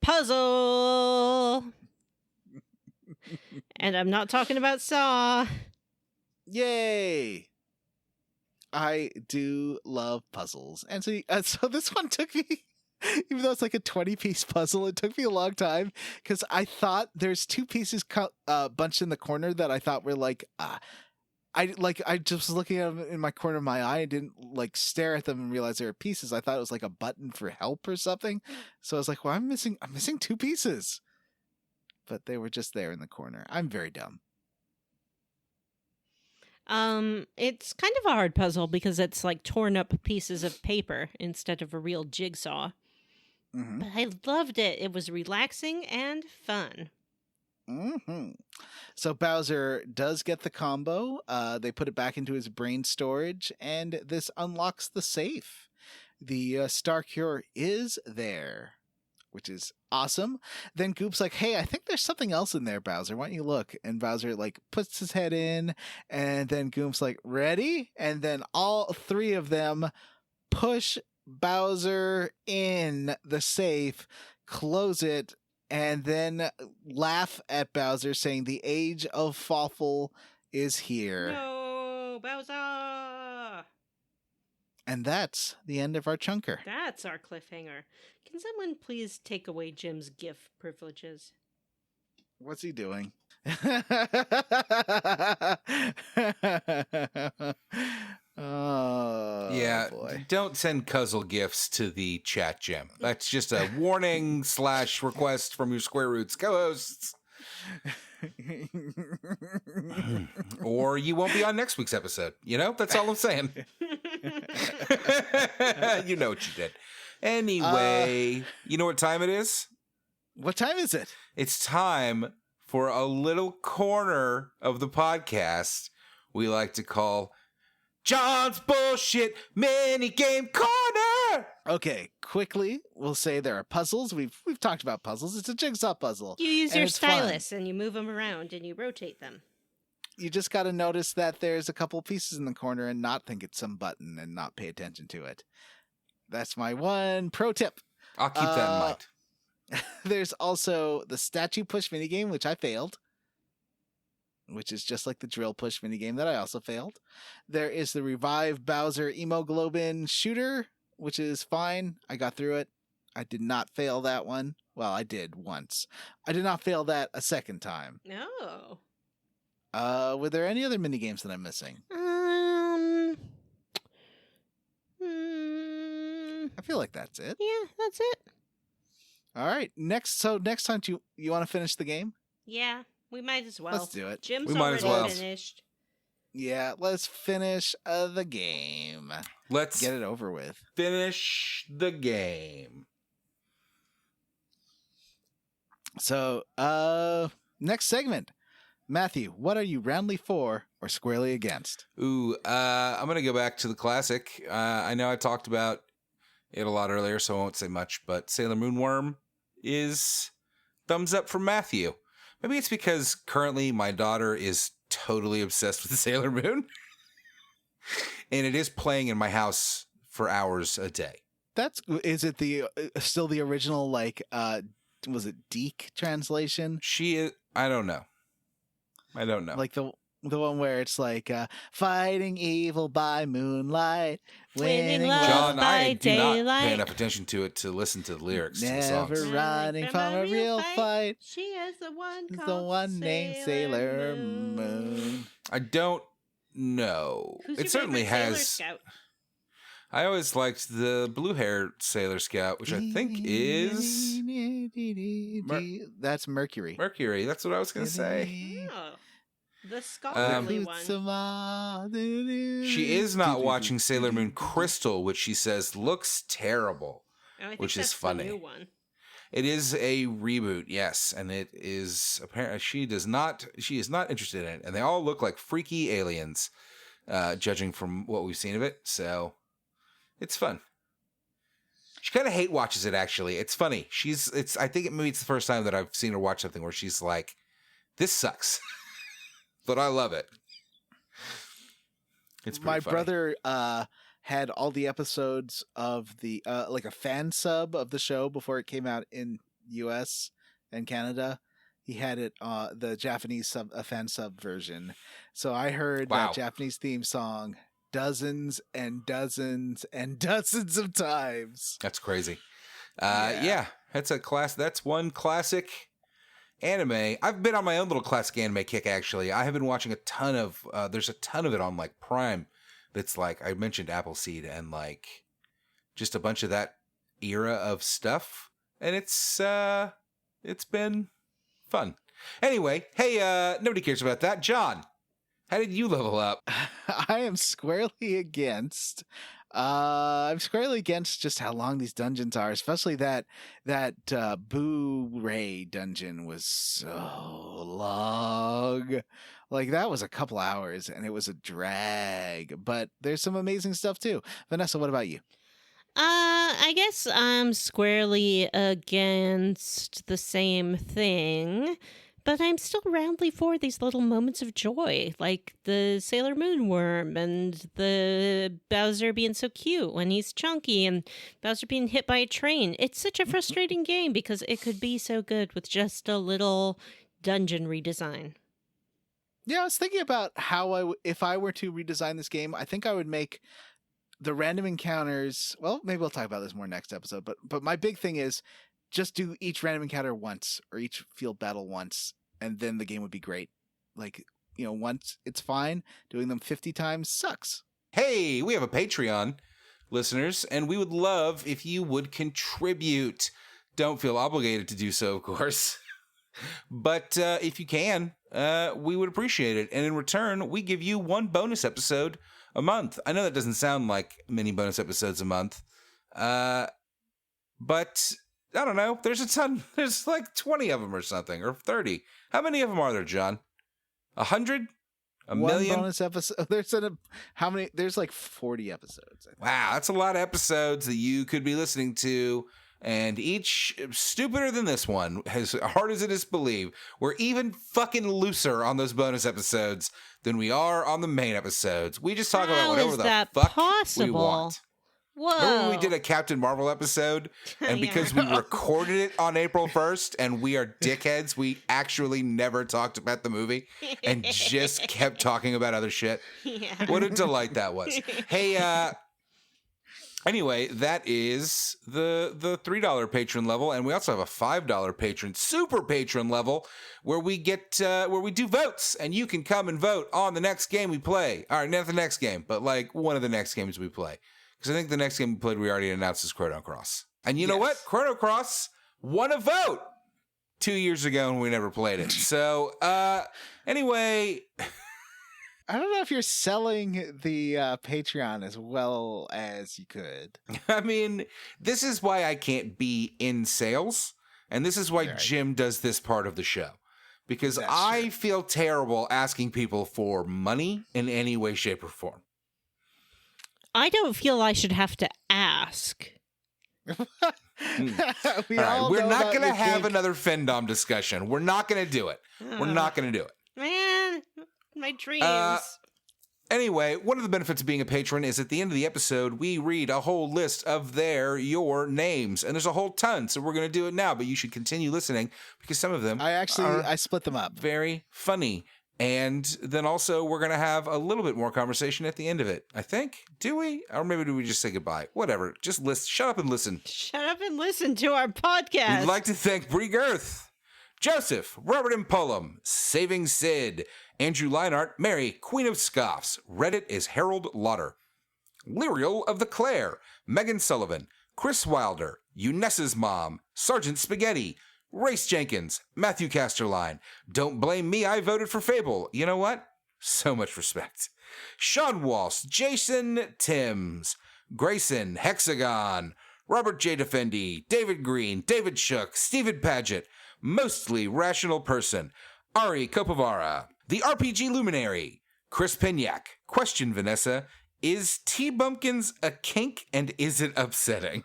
Puzzle. And I'm not talking about Saw. Yay! I do love puzzles. And so this one took me, even though it's like a 20-piece puzzle, it took me a long time because I thought there's two pieces bunched in the corner that I thought were like, I just was looking at them in my corner of my eye. I didn't like stare at them and realize they were pieces. I thought it was like a button for help or something. So I was like, well, I'm missing two pieces. But they were just there in the corner. I'm very dumb. It's kind of a hard puzzle because it's like torn up pieces of paper instead of a real jigsaw. Mm-hmm. But I loved it. It was relaxing and fun. Mm-hmm. So Bowser does get the combo. They put it back into his brain storage, and this unlocks the safe. The Star Cure is there, which is awesome. Then Goop's like, hey, I think there's something else in there, Bowser. Why don't you look? And Bowser like puts his head in, and then Goop's like, ready? And then all three of them push Bowser in the safe, close it, and then laugh at Bowser, saying the age of Fawful is here. No, Bowser! And that's the end of our chunker. That's our cliffhanger. Can someone please take away Jim's GIF privileges? What's he doing? Oh, Yeah, boy. don't send Cuzzle gifts to the chat, Jim. That's just a warning / request from your Square Roots co-hosts. Or you won't be on next week's episode. You know, that's all I'm saying. You know what you did. Anyway, you know what time it is? What time is it? It's time for a little corner of the podcast we like to call John's Bullshit Minigame Corner. Okay, quickly, we'll say there are puzzles. We've talked about puzzles. It's a jigsaw puzzle. You use and your it's fun. stylus and you move them around and you rotate them. You just got to notice that there's a couple pieces in the corner and not think it's some button and not pay attention to it. That's my one pro tip. I'll keep that in mind. There's also the statue push minigame, which I failed, which is just like the drill push minigame that I also failed. There is the revive Bowser Emoglobin shooter, which is fine. I got through it. I did not fail that one. Well, I did once. I did not fail that a second time. No. Were there any other minigames that I'm missing? I feel like that's it. Yeah, that's it. All right. Next time, you want to finish the game? Yeah, we might as well. Let's do it. Jim's We might as already well. finished. Yeah, let's finish the game. Let's Get it over with. finish the game. So, next segment. Matthew, what are you roundly for or squarely against? Ooh, I'm going to go back to the classic. I know I talked about it a lot earlier, so I won't say much, but Sailor Moon Worm is thumbs up from Matthew. Maybe it's because currently my daughter is totally obsessed with Sailor Moon. And it is playing in my house for hours a day. Is it the still the original, like, was it Deke translation? She is, I don't know. Like The one where it's like fighting evil by moonlight, winning love love John, I by do not pay daylight. enough attention to it to listen to the lyrics to the never songs. running from a real fight. She is the one Is called the one named Sailor Moon. Moon. I don't know. Who's It your certainly favorite Sailor has. Scout? I always liked the blue-haired Sailor Scout, which I think is That's Mercury. Mercury. That's what I was going to say. Oh, the scholarly one. She is not watching Sailor Moon Crystal, which she says looks terrible. Oh, I think which is that's funny. The new one. It is a reboot, yes, and it is apparently she is not interested in it, and they all look like freaky aliens, judging from what we've seen of it. So it's fun. She kind of hate watches it. Actually, it's funny. I think maybe it's the first time that I've seen her watch something where she's like, "This sucks," but I love it. It's pretty My funny. brother had all the episodes of the like a fan sub of the show before it came out in US and Canada. He had it the Japanese fan sub version. So I heard Wow. that Japanese theme song dozens and dozens and dozens of times. That's crazy. Yeah. Yeah, that's a class. That's one classic anime. I've been on my own little classic anime kick. Actually, I have been watching a ton of. There's a ton of it on like Prime. That's like I mentioned Appleseed and like just a bunch of that era of stuff, and it's been fun. Anyway, hey, nobody cares about that. John, how did you level up? I am squarely against. I'm squarely against just how long these dungeons are, especially that Boo-ray dungeon was so long. Like that was a couple hours, and it was a drag. But there's some amazing stuff too. Vanessa, what about you? I guess I'm squarely against the same thing, but I'm still roundly for these little moments of joy, like the Sailor Moon worm and the Bowser being so cute when he's chunky and Bowser being hit by a train. It's such a frustrating game because it could be so good with just a little dungeon redesign. Yeah, I was thinking about how if I were to redesign this game, I think I would make the random encounters. Well, maybe we'll talk about this more next episode. But my big thing is just do each random encounter once or each field battle once, and then the game would be great. Like, once it's fine. Doing them 50 times sucks. Hey, we have a Patreon, listeners, and we would love if you would contribute. Don't feel obligated to do so, of course. But if you can, we would appreciate it. And in return, we give you one bonus episode a month. I know that doesn't sound like many bonus episodes a month. But I don't know. There's a ton. There's like 20 of them or something, or 30. How many of them are there, John? 100? A million? One bonus episode. How many? There's like 40 episodes. I think. Wow, that's a lot of episodes that you could be listening to. And each stupider than this one, as hard as it is to believe. We're even fucking looser on those bonus episodes than we are on the main episodes. We just talk about How whatever is the that fuck we possible? want. Whoa. Remember when we did a Captain Marvel episode? And Yeah. because we recorded it on April 1st and we are dickheads, we actually never talked about the movie and just kept talking about other shit. Yeah. What a delight that was. Hey, anyway, that is the $3 patron level, and we also have a $5 patron, super patron level, where we get where we do votes, and you can come and vote on the next game we play. All right, not the next game, but like one of the next games we play, because I think the next game we played we already announced is Chrono Cross, and you know what? Chrono Cross won a vote 2 years ago, and we never played it. So anyway. I don't know if you're selling the Patreon as well as you could. I mean, this is why I can't be in sales, and this is why Right. Jim does this part of the show. Because That's I true. feel terrible asking people for money in any way, shape, or form. I don't feel I should have to ask. We All right, we're know not about going to your have kink. another Fendom discussion. We're not going to do it. We're not going to do it. Man, my dreams. Anyway, one of the benefits of being a patron is at the end of the episode, we read a whole list of your names. And there's a whole ton, so we're going to do it now. But you should continue listening because some of them I split them up. very funny. And then also we're going to have a little bit more conversation at the end of it, I think. Do we? Or maybe do we just say goodbye? Whatever. Just shut up and listen. Shut up and listen to our podcast. We'd like to thank Brie Girth, Joseph, Robert M. Pullum, Saving Sid, Andrew Leinart, Mary, Queen of Scoffs, Reddit is Harold Lauder, Lyrial of the Clare, Megan Sullivan, Chris Wilder, Eunice's Mom, Sergeant Spaghetti, Race Jenkins, Matthew Casterline, Don't Blame Me, I Voted for Fable. You know what? So much respect. Sean Walsh, Jason Timms, Grayson, Hexagon, Robert J. Defendi, David Green, David Shook, Stephen Paget, Mostly Rational Person, Ari Kopavara, The RPG Luminary, Chris Pignac, Question Vanessa, is T-Bumpkins a kink and is it upsetting?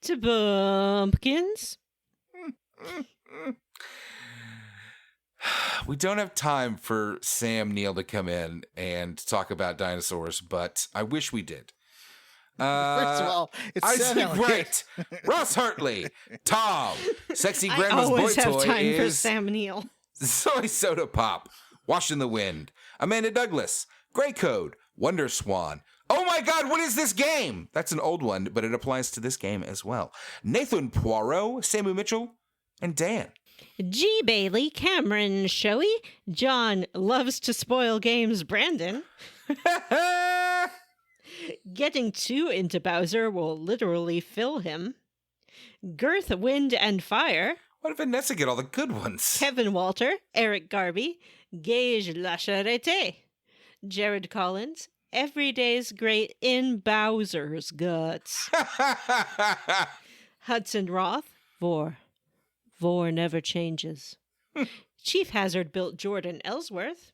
To Bumpkins. We don't have time for Sam Neill to come in and talk about dinosaurs, but I wish we did. First of all, it's Sam Isaac Elliott. Wright, Ross Hartley, Tom, Sexy Grandma's I always Boy have Toy time for is Sam Neill. Soy Soda Pop, Wash in the Wind, Amanda Douglas, Grey Code, Wonder Swan. Oh my God, what is this game? That's an old one, but it applies to this game as well. Nathan Poirot, Samu Mitchell, and Dan. G. Bailey, Cameron Shoei, John Loves to Spoil Games, Brandon. Getting too into Bowser will literally fill him. Girth, Wind, and Fire. Why did Vanessa get all the good ones? Kevin Walter, Eric Garby, Gage La Charité, Jared Collins, Every Day's Great in Bowser's Guts. Hudson Roth, Vor never changes. Chief Hazard built Jordan Ellsworth.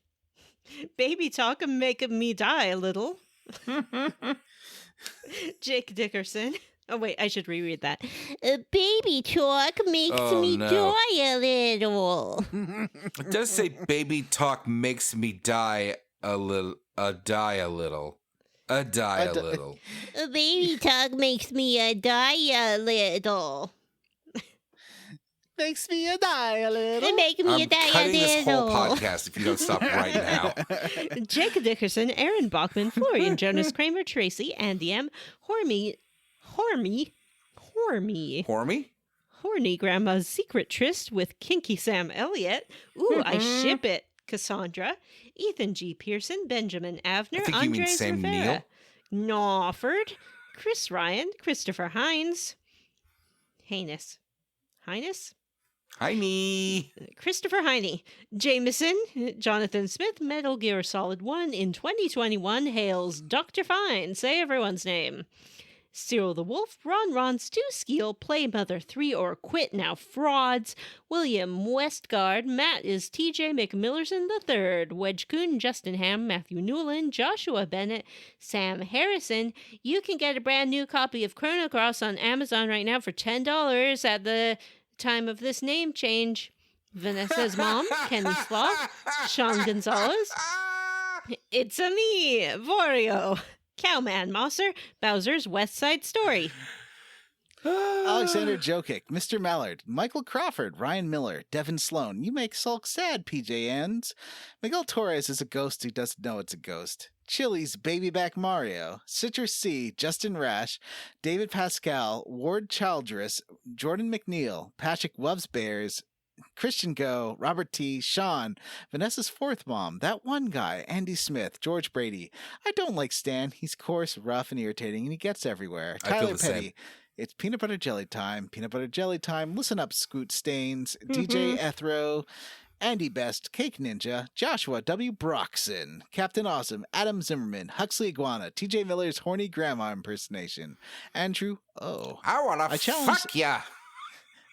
Baby Talk make me die a little. Jake Dickerson. Oh, wait, I should reread that. Baby Talk makes me die a little. It does say baby talk makes me die a little. Die a little. Baby Talk makes me die a little. Makes me a die a little. Make me I'm cutting this whole podcast if you don't stop right now. Jake Dickerson, Aaron Bachman, Florian Jonas, Kramer, Tracy, Andy M, Hormy, Horny Grandma's Secret Tryst with Kinky Sam Elliott. Ooh, I ship it. Cassandra, Ethan G. Pearson, Benjamin Avner, I think you mean Andres Sam Rivera, Nawford, Chris Ryan, Christopher Hines, Highness, Heine. Christopher Heine, Jameson, Jonathan Smith, Metal Gear Solid 1 in 2021 hails Dr. Fine. Say everyone's name. Cyril the Wolf, Ron Stu Skeel, Play Mother 3 or Quit Now Frauds, William Westgard, Matt is TJ McMillerson III, Wedge Kuhn, Justin Ham, Matthew Newland, Joshua Bennett, Sam Harrison. You can get a brand new copy of Chrono Cross on Amazon right now for $10 at the time of this name change. Vanessa's mom, Kenny Sloth, Sean Gonzalez. It's a me, Vorio. Cowman Mosser, Bowser's West Side Story. Alexander Jokic, Mr. Mallard, Michael Crawford, Ryan Miller, Devin Sloan. You make Sulk sad, PJ Ends. Miguel Torres is a ghost who doesn't know it's a ghost. Chili's Baby Back Mario, Citrus C, Justin Rash, David Pascal, Ward Childress, Jordan McNeil, Patrick Loves Bears, Christian Go, Robert T, Sean, Vanessa's fourth mom, that one guy, Andy Smith, George Brady. I don't like Stan. He's coarse, rough, and irritating, and he gets everywhere. I feel Tyler the Petty. same. It's peanut butter jelly time. Peanut butter jelly time. Listen up, Scoot Stains, DJ Ethro, Andy Best, Cake Ninja, Joshua W. Broxson, Captain Awesome, Adam Zimmerman, Huxley Iguana, TJ Miller's horny grandma impersonation, Andrew O. I wanna fuck ya.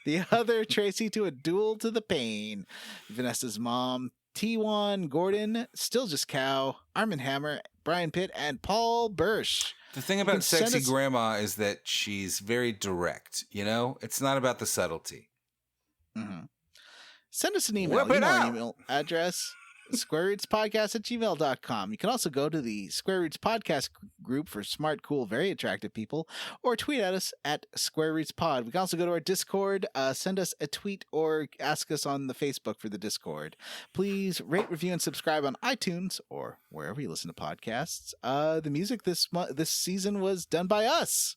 The other Tracy to a duel to the pain. Vanessa's mom, T1, Gordon, Still Just Cow, Armin Hammer, Brian Pitt, and Paul Bursch. The thing about Sexy Grandma is that she's very direct, you know? It's not about the subtlety. Mm-hmm. Send us an email. Whip it out. Email address. squarerootspodcast@gmail.com. You can also go to the Square Roots Podcast group for smart, cool, very attractive people, or tweet at us at Square Roots Pod. We can also go to our Discord, send us a tweet, or ask us on the Facebook for the Discord. Please rate, review, and subscribe on iTunes or wherever you listen to podcasts. The music this season was done by us,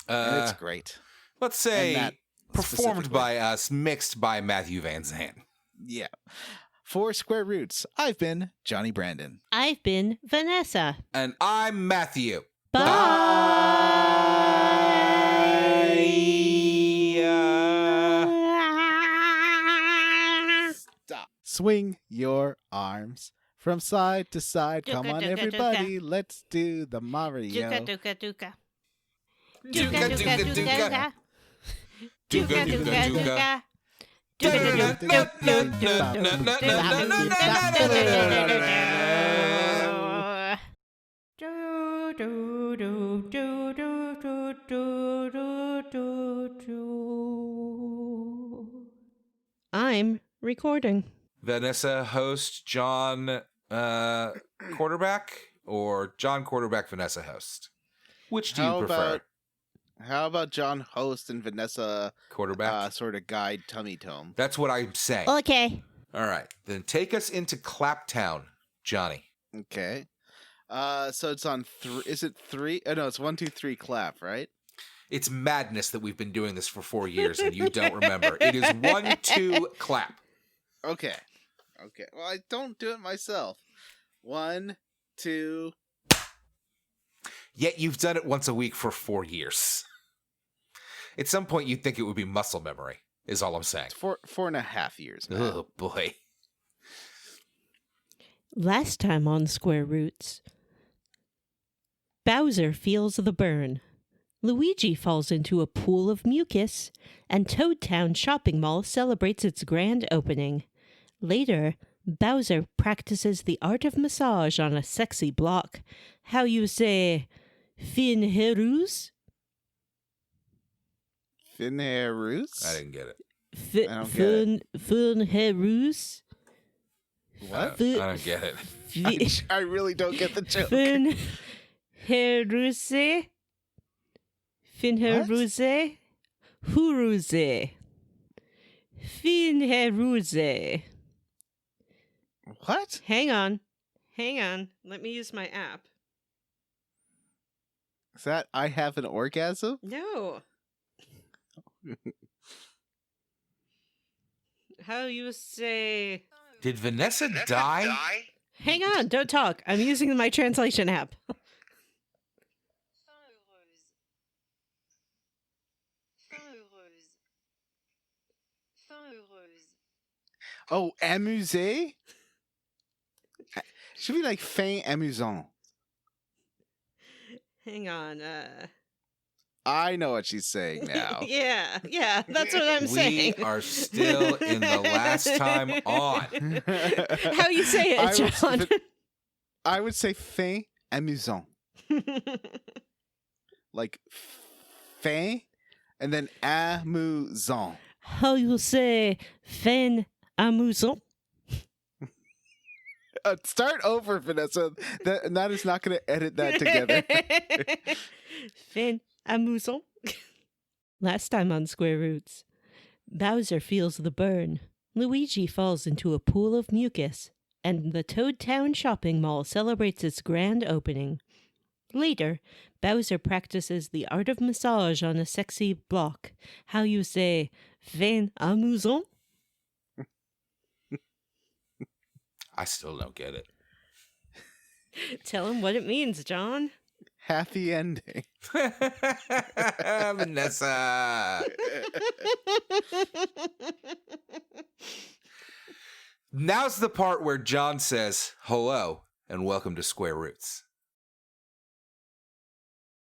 and it's great. Let's say Matt performed by us, mixed by Matthew Van Zandt. Yeah. For Square Roots, I've been Johnny Brandon. I've been Vanessa. And I'm Matthew. Stop. Swing your arms from side to side. Come on, everybody. Let's do the Mario. Duka, duka, duka. Duka, duka, duka. Duka, duka, duka. I'm recording. Vanessa, host, John, quarterback, or John, quarterback, Vanessa, host? Which do you prefer? How about John host and Vanessa Quarterback? sort of guide tummy tome? That's what I'm saying. Okay. All right. Then take us into Claptown, Johnny. Okay. So it's on is it 3? Oh, no, it's 1, 2, 3 clap, right? It's madness that we've been doing this for 4 years and you don't remember. It is 1, 2, clap. Okay. Well, I don't do it myself. 1, 2. Yet you've done it once a week for 4 years. At some point, you'd think it would be muscle memory, is all I'm saying. It's 4.5 years, man. Oh, boy. Last time on Square Roots, Bowser feels the burn. Luigi falls into a pool of mucus, and Toad Town Shopping Mall celebrates its grand opening. Later, Bowser practices the art of massage on a sexy block. How you say, fin haireuse? Fin haireuse? I didn't get it. I don't get it. Fin haireuse? What? I don't get it. I really don't get the joke. Fin haireuse? Fin haireuse? Huruze. Fin haireuse. What? Hang on. Let me use my app. Is that I have an orgasm? No. How you say... Did Vanessa die? Hang on, don't talk. I'm using my translation app. Oh, amusé? Should be like fin amusant. Hang on. I know what she's saying now. yeah, that's what I'm saying. We are still in the last time on. How you say it, John? I would say fin amusant. Like fin and then amusant. How you say fin amusant? Start over, Vanessa. That is not going to edit that together. Fin amusant. Last time on Square Roots, Bowser feels the burn. Luigi falls into a pool of mucus, and the Toad Town Shopping Mall celebrates its grand opening. Later, Bowser practices the art of massage on a sexy block. How you say, fin amusant? I still don't get it. Tell him what it means, John. Happy ending. Vanessa. Now's the part where John says, hello and welcome to Square Roots.